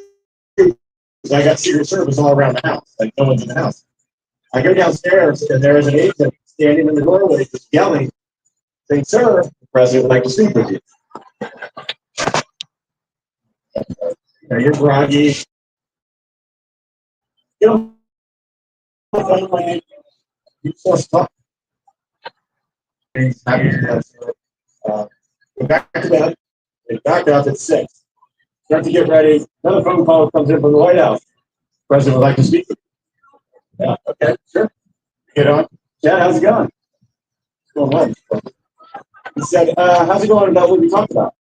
Speaker 2: I got Secret Service all around the house. Like, no one's in the house. I go downstairs, and there is an agent standing in the doorway just yelling, saying, sir, the president would like to speak with you. You're groggy. You know, you're supposed to talk. Go back to bed. They back up at 6. Start to get ready. Another phone call comes in from the White House. The president would like to speak with you. Yeah, okay, sure. Get on. Chad, how's it going? It's going well. He said, how's it going about what we talked about?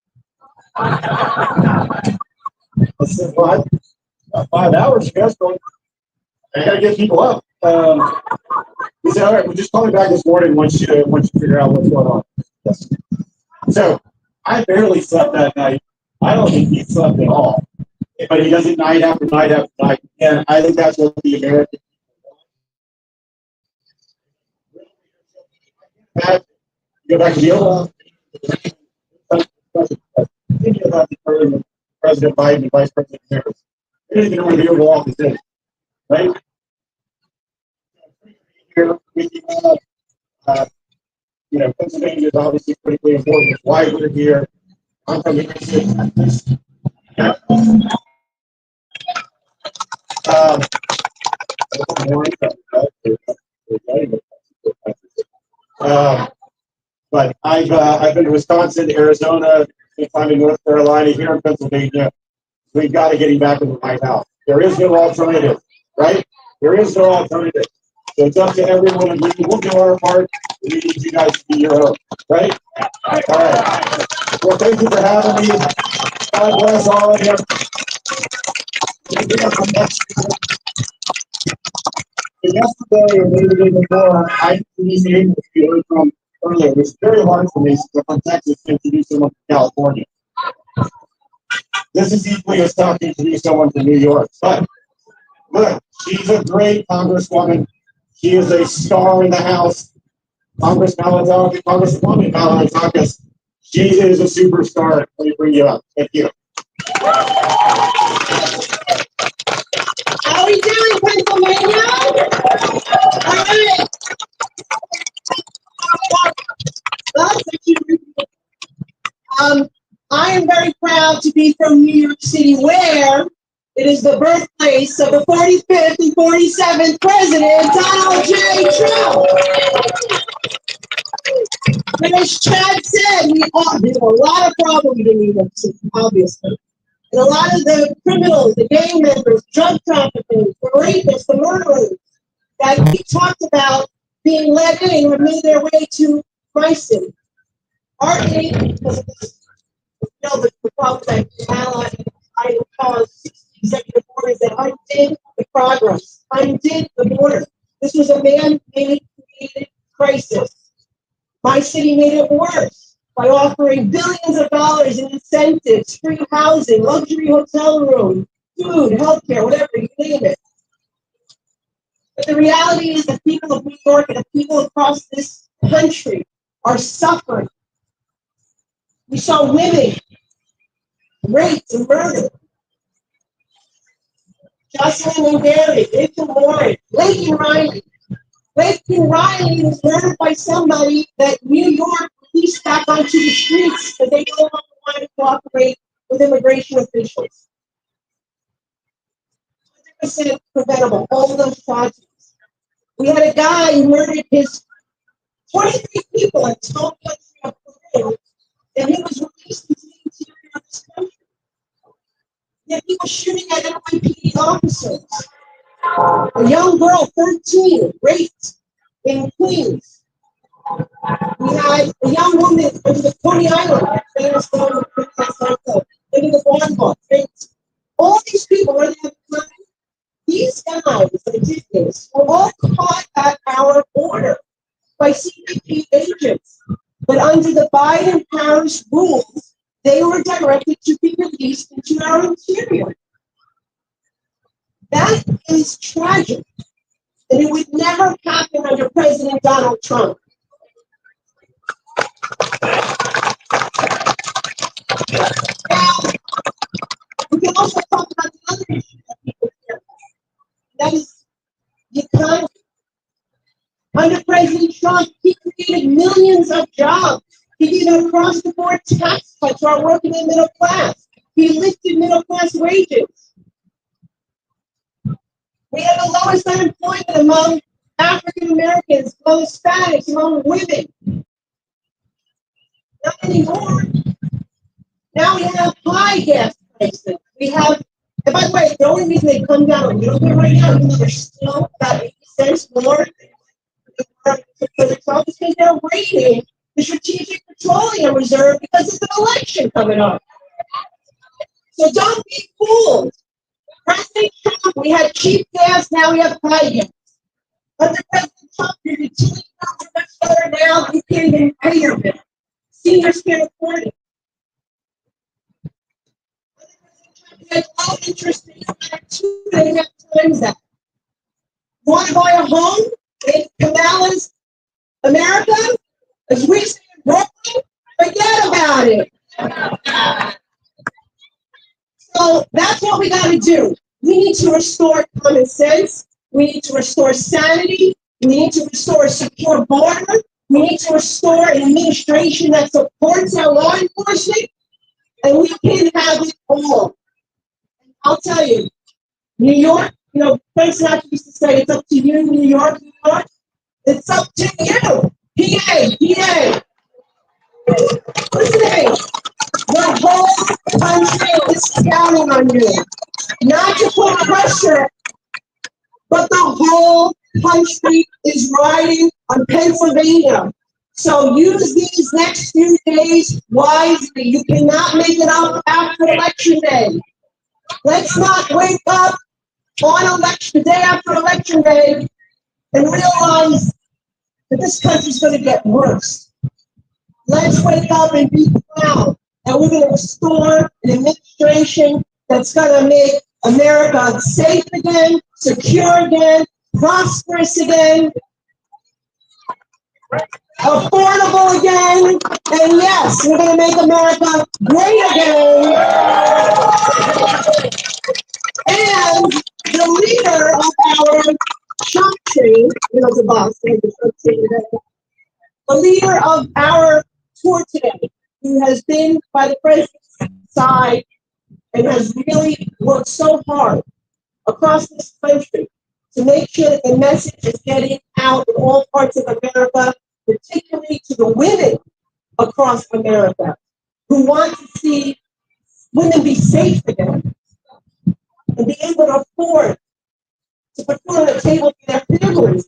Speaker 2: I said, well, about 5 hours, you guys going. I gotta get people up. He said, all right, we'll just call me back this morning once you figure out what's going on. Yes. So I barely slept that night. I don't think he slept at all. But he does it night after night after night. And I think that's what the American people go back to the Oval Office. Thinking about the President Biden and Vice President Harris. They don't even know where the Oval Office is. Right? Here, Pennsylvania is obviously critically important. It's why we're here. I'm from the but I've been to Wisconsin, Arizona, I'm in North Carolina, here in Pennsylvania. We've got to get him back in the White House. There is no alternative, right? There is no alternative. So it's up to everyone of you. We'll do our part. We need you guys to be your own, right? All right. Well, thank you for having me. God bless all of you. Yesterday or maybe the day before, I introduced the agent you heard from earlier. It was very hard for me from Texas to introduce someone from California. This is equally as tough to introduce someone from New York. But look, she's a great Congresswoman. She is a star in the House. Congresswoman Malalatakis. She is a superstar. Let me bring you up. Thank you.
Speaker 3: How are we doing, Pennsylvania? All right. That's actually I am very proud to be from New York City, where it is the birthplace of the 45th and 47th President, Donald J. Trump. And as Chad said, there's a lot of problems in New York City, obviously. And a lot of the criminals, the gang members, drug traffickers, the rapists, the murderers that we talked about being let in or made their way to Christ. Our name, because of this, the problem that I caused executive orders that undid the progress, undid the border. This was a man-made created crisis. My city made it worse by offering billions of dollars in incentives, free housing, luxury hotel rooms, food, healthcare, whatever, you name it. But the reality is the people of New York and the people across this country are suffering. We saw women raped and murdered. Jocelyn and Gary, Nathan Warren, Laken Riley. Laken Riley was murdered by somebody that New York released back onto the streets because they no longer wanted to cooperate with immigration officials. 100% preventable, all of those tragedies. We had a guy who murdered his 23 people in his home country of Peru, and he was released into the interior of this country. Yet he was shooting at NYPD officers. A young girl, 13, raped in Queens. We had a young woman over the Coney Island, into the boardwalk, raped. All these people, where they have time, these guys that did this were all caught at our border by CBP agents. But under the Biden-Harris rules, they were directed to be released into our interior. That is tragic. And it would never happen under President Donald Trump. Now, we can also talk about the other issue that people care about. That is the economy. Under President Trump, he created millions of jobs. He gave across-the-board tax cuts to our working and middle class. He lifted middle-class wages. We have the lowest unemployment among African Americans, among Hispanics, among women. Not anymore. Now we have high gas prices. We have, and by the way, the only reason they come down a little bit right now, even though they're still about 80 cents more, because they're raiding the Strategic Petroleum Reserve because of the election coming up. So don't be fooled. President Trump, we had cheap gas, now we have high gas. Under President Trump, your utility bills are much better now, you can't even pay your bill. Seniors can't afford it. Under President Trump, we had low interest rates, at 2.5 times that. You want to buy a home in Kamala's America? As we say in Brooklyn, forget about it. So that's what we got to do. We need to restore common sense. We need to restore sanity. We need to restore a secure border. We need to restore an administration that supports our law enforcement. And we can have it all. I'll tell you, New York, Frank Sinatra used to say, it's up to you, New York, New York. It's up to you. PA. Listen to me. The whole country is counting on you. Not to put pressure, but the whole country is riding on Pennsylvania. So use these next few days wisely. You cannot make it up after Election Day. Let's not wake up on the day after Election Day and realize that this country's going to get worse. Let's wake up and be proud that we're going to restore an administration that's going to make America safe again, secure again, prosperous again, affordable again, and yes, we're going to make America great again. And the leader of our country, the boss, the leader of our tour today, who has been by the president's side and has really worked so hard across this country to make sure that the message is getting out in all parts of America, particularly to the women across America who want to see women be safe again and be able to afford to put food on the table for their families.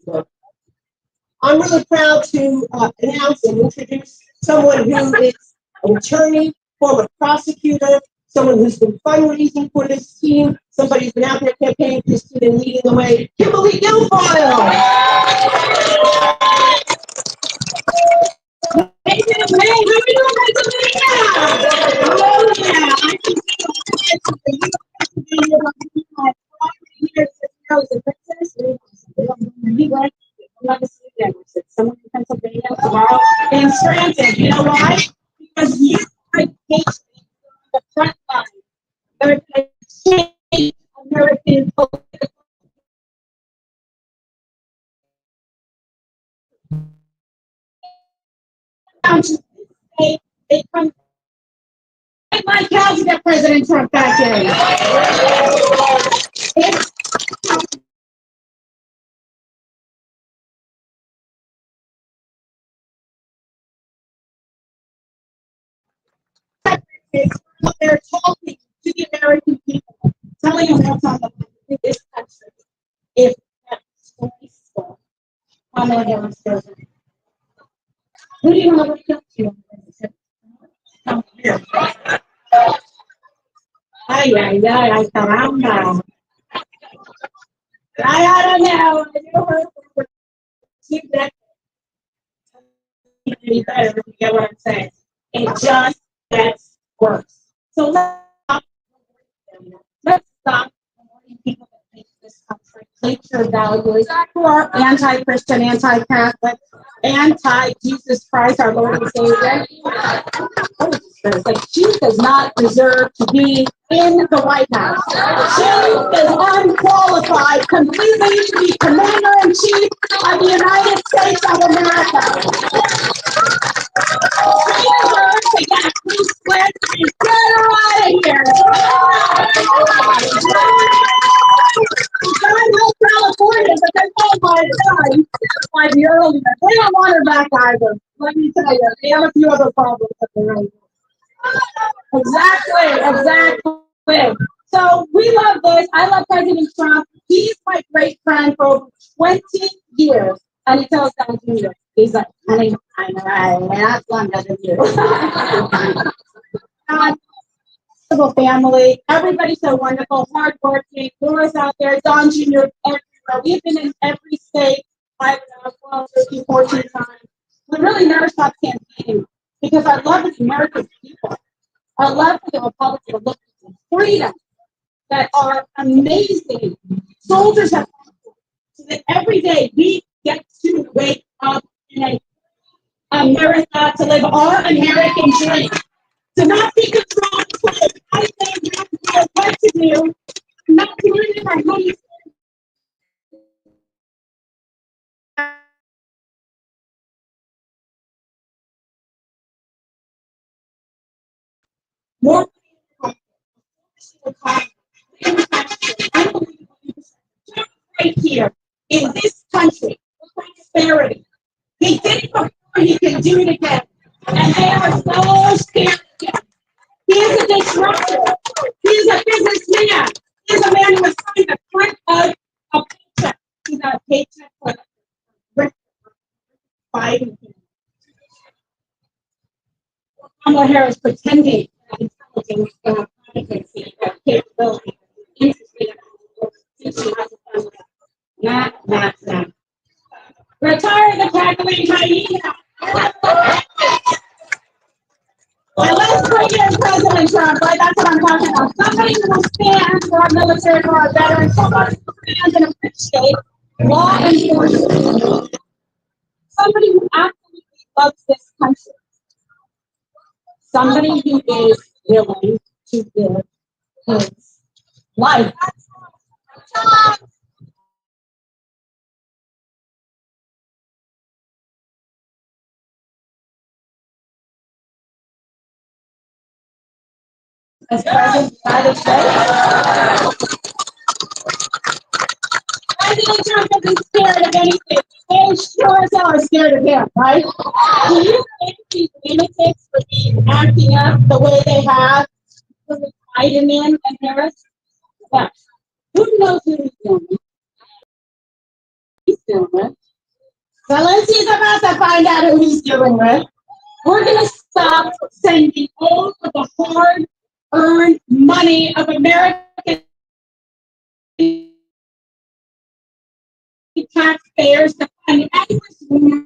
Speaker 3: I'm really proud to announce and introduce someone who is an attorney, former prosecutor, someone who's been fundraising for this team, somebody who's been out there campaigning for this team and leading the way, Kimberly Guilfoyle. Hey, Kimberly, how are you doing, Pennsylvania? Oh, yeah. I can see Pennsylvania, my property here is a princess. I'm not going to see them. Someone in Pennsylvania tomorrow in Scranton. You know why? Because you are engaged in the front line. American political. They come like hell to get President Trump back in. They're talking to the American people, telling them what's on the map in this country. If that's peaceful, Kamala Harris doesn't. Who do you want to wake up to? Come here. Ay, caramba. I don't know. You heard for 2 decades. Any better, if you get what I'm saying. It just gets worse. So let's stop promoting people that make this country culture values who are anti-Christian, anti-Catholic, anti-Jesus Christ, our Lord and Savior. Like, she does not deserve to be in the White House. She is unqualified completely to be commander-in-chief of the United States of America. She deserves to get a free split and get her out of here. I know California, but they won't mind her 5 years earlier. They don't want her back either. Let me tell you, they have a few other problems at the right. Exactly. So we love this. I love President Trump. He's my great friend for over 20 years. And he tells Don Jr., he's like, honey, I'm not longer than you. Civil family, everybody's so wonderful, hardworking. Laura's out there, Don Jr. everywhere. We've been in every state, 12, 13, 14 times. We really never stopped campaigning because I love the American people. I love for the Republicans to look for freedom that are amazing. Soldiers have so that every day we get to wake up in America to live our American dream. To not be controlled by I think what to do, not doing it by money. More right here in this country, prosperity. He did it before, he can do it again. And they are so scared again. He is a disruptor. He is a businessman. He is a man who is trying to print out a paycheck. He's got a paycheck for Biden. Kamala Harris pretending intelligence and competency and capability. Interesting. Not. Retire the cackling hyena. Well, let's bring in President Trump, right? That's what I'm talking about. Somebody who will stand for our military, for our veterans, somebody who stands and appreciate law enforcement. Somebody who absolutely loves this country. Somebody who is willing to give his life. as President of the United States. President Trump isn't scared of anything. They sure as hell are scared of him, right? Do you think these lunatics would be acting up the way they have with Biden and Harris? Well, who knows who he's doing? He's doing it. Zelensky's about to find out who he's dealing with. We're going to stop sending all of the hard-earned money of American taxpayers to fund endless war.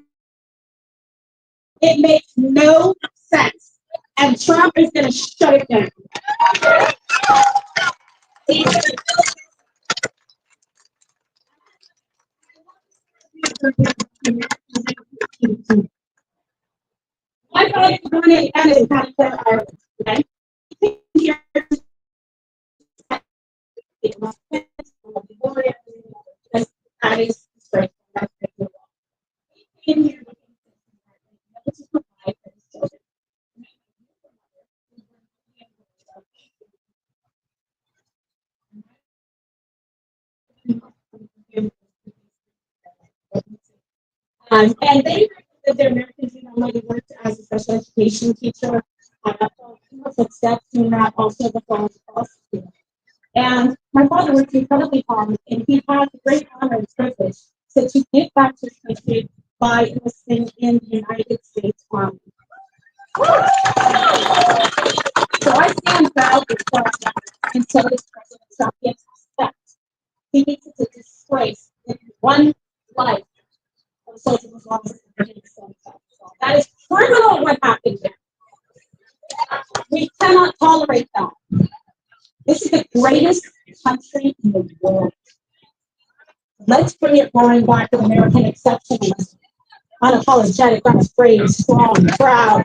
Speaker 3: It makes no sense. And Trump is going to shut it down. I thought it was going to end in Ireland, okay? That is straight. And they that the Americans who normally worked as a special education teacher footsteps in that also the falls prosecutor. And my father worked incredibly hard, and he had the great honor and privilege to give back to his country by enlisting in the United States Army. So I stand proudly for that until this President Trump gets respect. He needs to disgrace in one life. That is criminal what happened there. We cannot tolerate that. This is the greatest country in the world. Let's bring it roaring back to American exceptionalism. Unapologetic, unafraid, strong, proud.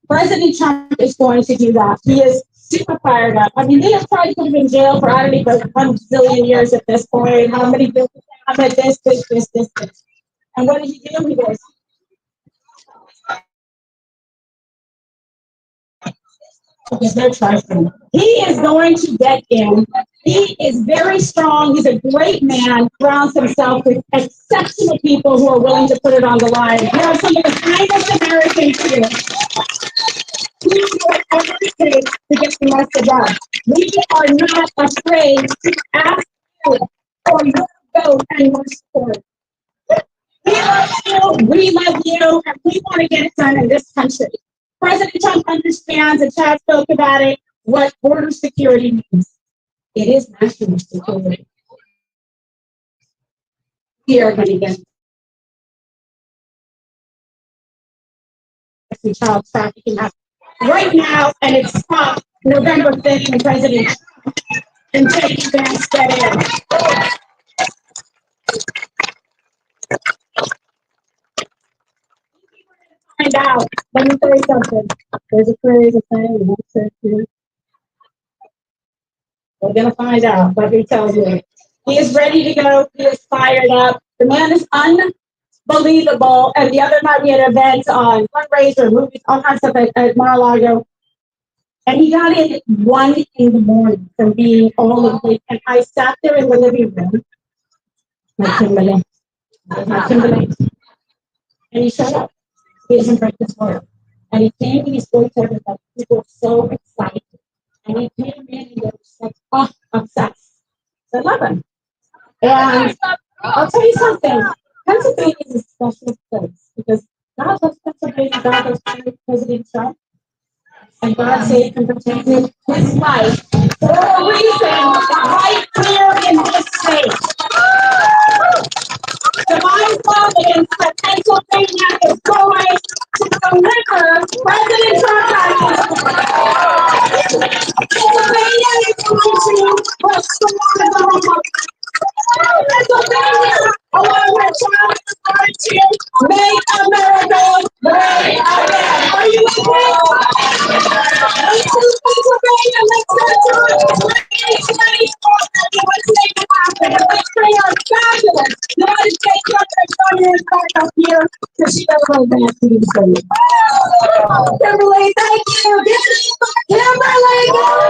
Speaker 3: President Trump is going to do that. He is super fired up. I mean, they have tried to put him in jail for I don't know 1 billion years at this point. How many billion? How about this. And what did he do? He goes, because they're trusting. He is going to get in. He is very strong. He's a great man. Surrounds himself with exceptional people who are willing to put it on the line. You know, some of the kindest Americans here. We do whatever it takes to get the message out. We are not afraid to ask you for your vote and your support. We love you, we love you, and we want to get it done in this country. President Trump understands, and Chad spoke about it, what border security means. It is national security. We are going to get child trafficking right now, and it stopped November 5th when President Trump and J.D. Vance get in. Find out. Let me tell you something. There's a crazy thing. We're going to find out. Let me tell you. He is ready to go. He is fired up. The man is unbelievable. And the other night we had an event on fundraiser, movies, all kinds of stuff at Mar-a-Lago. And he got in at 1 a.m. from being all of it. And I sat there in the living room. Kimberly. And he shut up. He doesn't break his word. And he came and he spoke to everybody. People were so excited. And he came in and they were just like, oh, obsessed. So I love him. And I'll tell you something. Pennsylvania is a special place because God loves Pennsylvania. God loves President Trump. And God saved and protected his life for a reason right here in this state. Divine providence that Pennsylvania is going to deliver President Trump. Pennsylvania is going to restore the Republic. Pennsylvania, along with Trump, is going to make America great again. Are you with me? Let's do Pennsylvania. Let's go to it. Let's make it happen. Let's bring our fabulous United States Representative back up here because she doesn't know that to do so. Kimberly, thank you. Kimberly.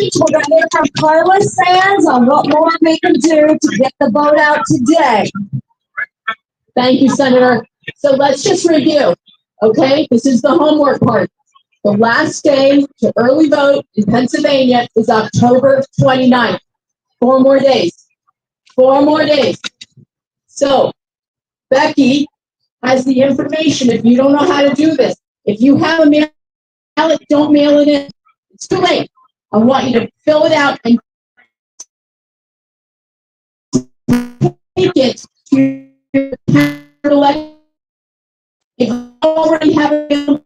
Speaker 5: speech. We're going to hear from Carla Sands on what more we can do to get the vote out today.
Speaker 3: Thank you, Senator. So let's just review, okay? This is the homework part. The last day to early vote in Pennsylvania is October 29th. 4 more days. 4 more days. So, Becky has the information if you don't know how to do this. If you have a ballot, don't mail it in. It's too late. I want you to fill it out and take it to your election. If you already have it,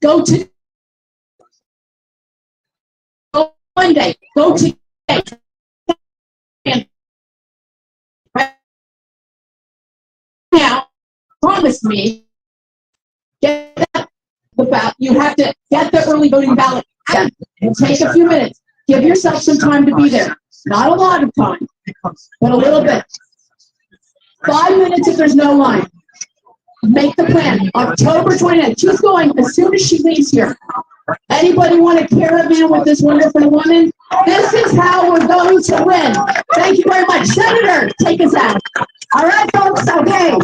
Speaker 3: go to Monday. Go to right now. Promise me. Get that the ballot. You have to get the early voting ballot. It'll take a few minutes. Give yourself some time to be there. Not a lot of time, but a little bit. 5 minutes if there's no line. Make the plan. October 29th. She's going as soon as she leaves here. Anybody want a caravan with this wonderful woman? This is how we're going to win. Thank you very much. Senator, take us out.
Speaker 5: All right, folks, okay.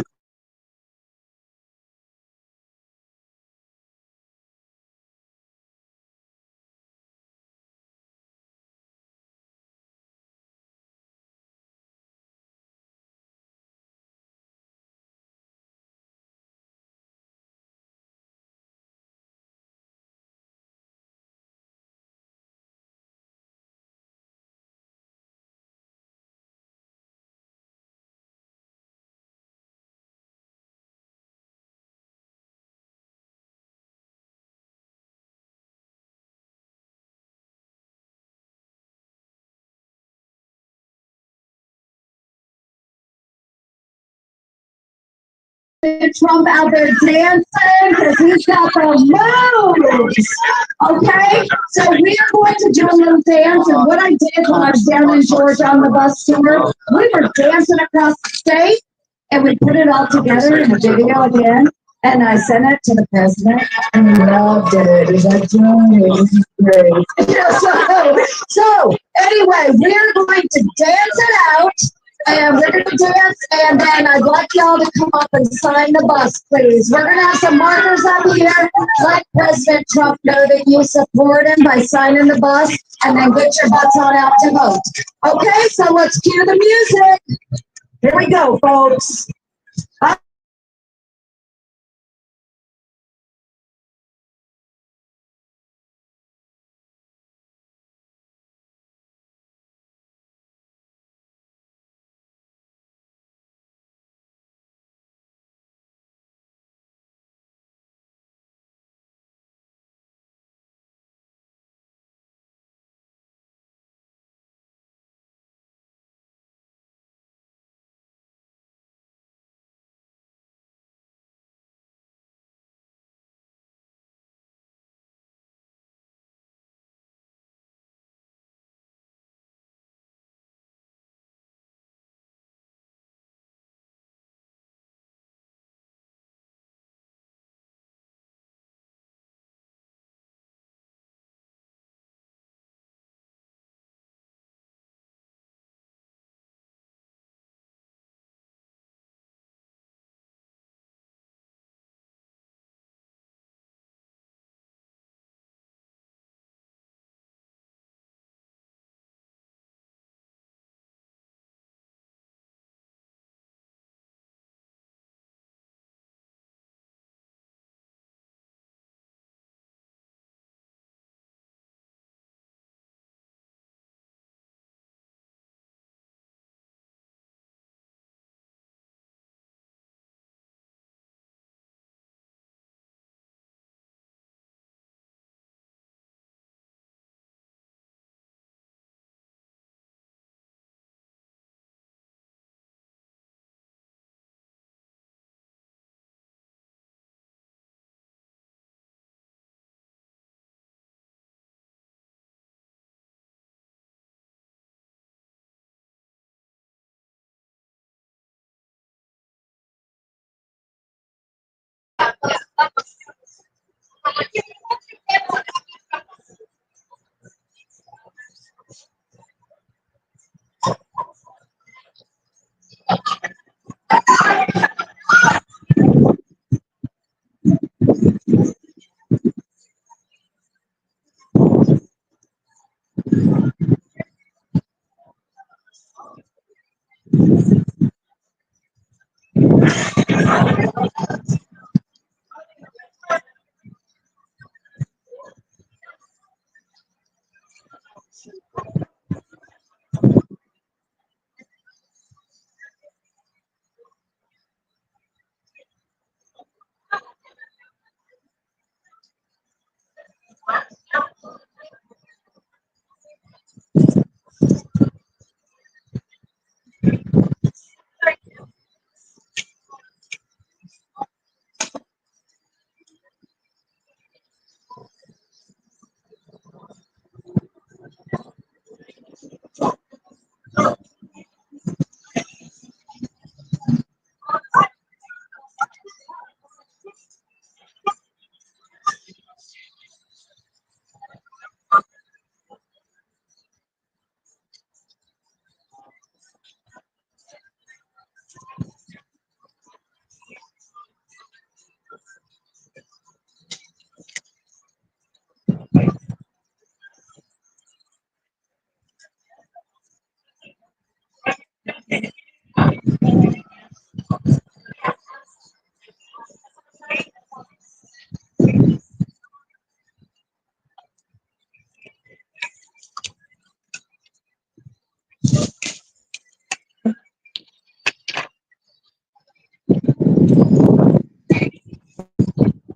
Speaker 5: Trump out there dancing because he's got the moves. Okay, so we are going to do a little dance. And what I did when I was down in Georgia on the bus tour, we were dancing across the state, and we put it all together in a video again. And I sent it to the president, and he loved it. He's like, "Joni, this is great." So anyway, we're going to dance it out. And we're going to dance, and then I'd like y'all to come up and sign the bus, please. We're going to have some markers up here. Let President Trump know that you support him by signing the bus, and then get your butts on out to vote. Okay, so let's cue the music. Here we go, folks.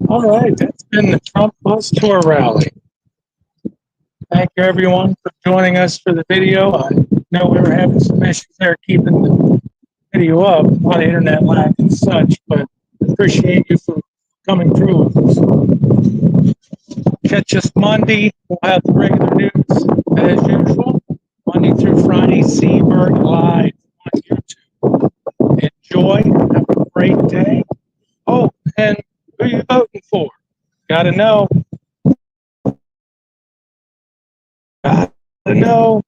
Speaker 6: All right, that's been the Trump Bus Tour Rally. Thank you, everyone, for joining us for the video. I know we were having some issues there keeping the video up, a lot of internet lag and such, but appreciate you for coming through with us. Catch us Monday. We'll have the regular news as usual. Monday through Friday, Seaberg Live on YouTube. Enjoy. Have a great day. Oh, and who you voting for? Gotta know. Gotta know.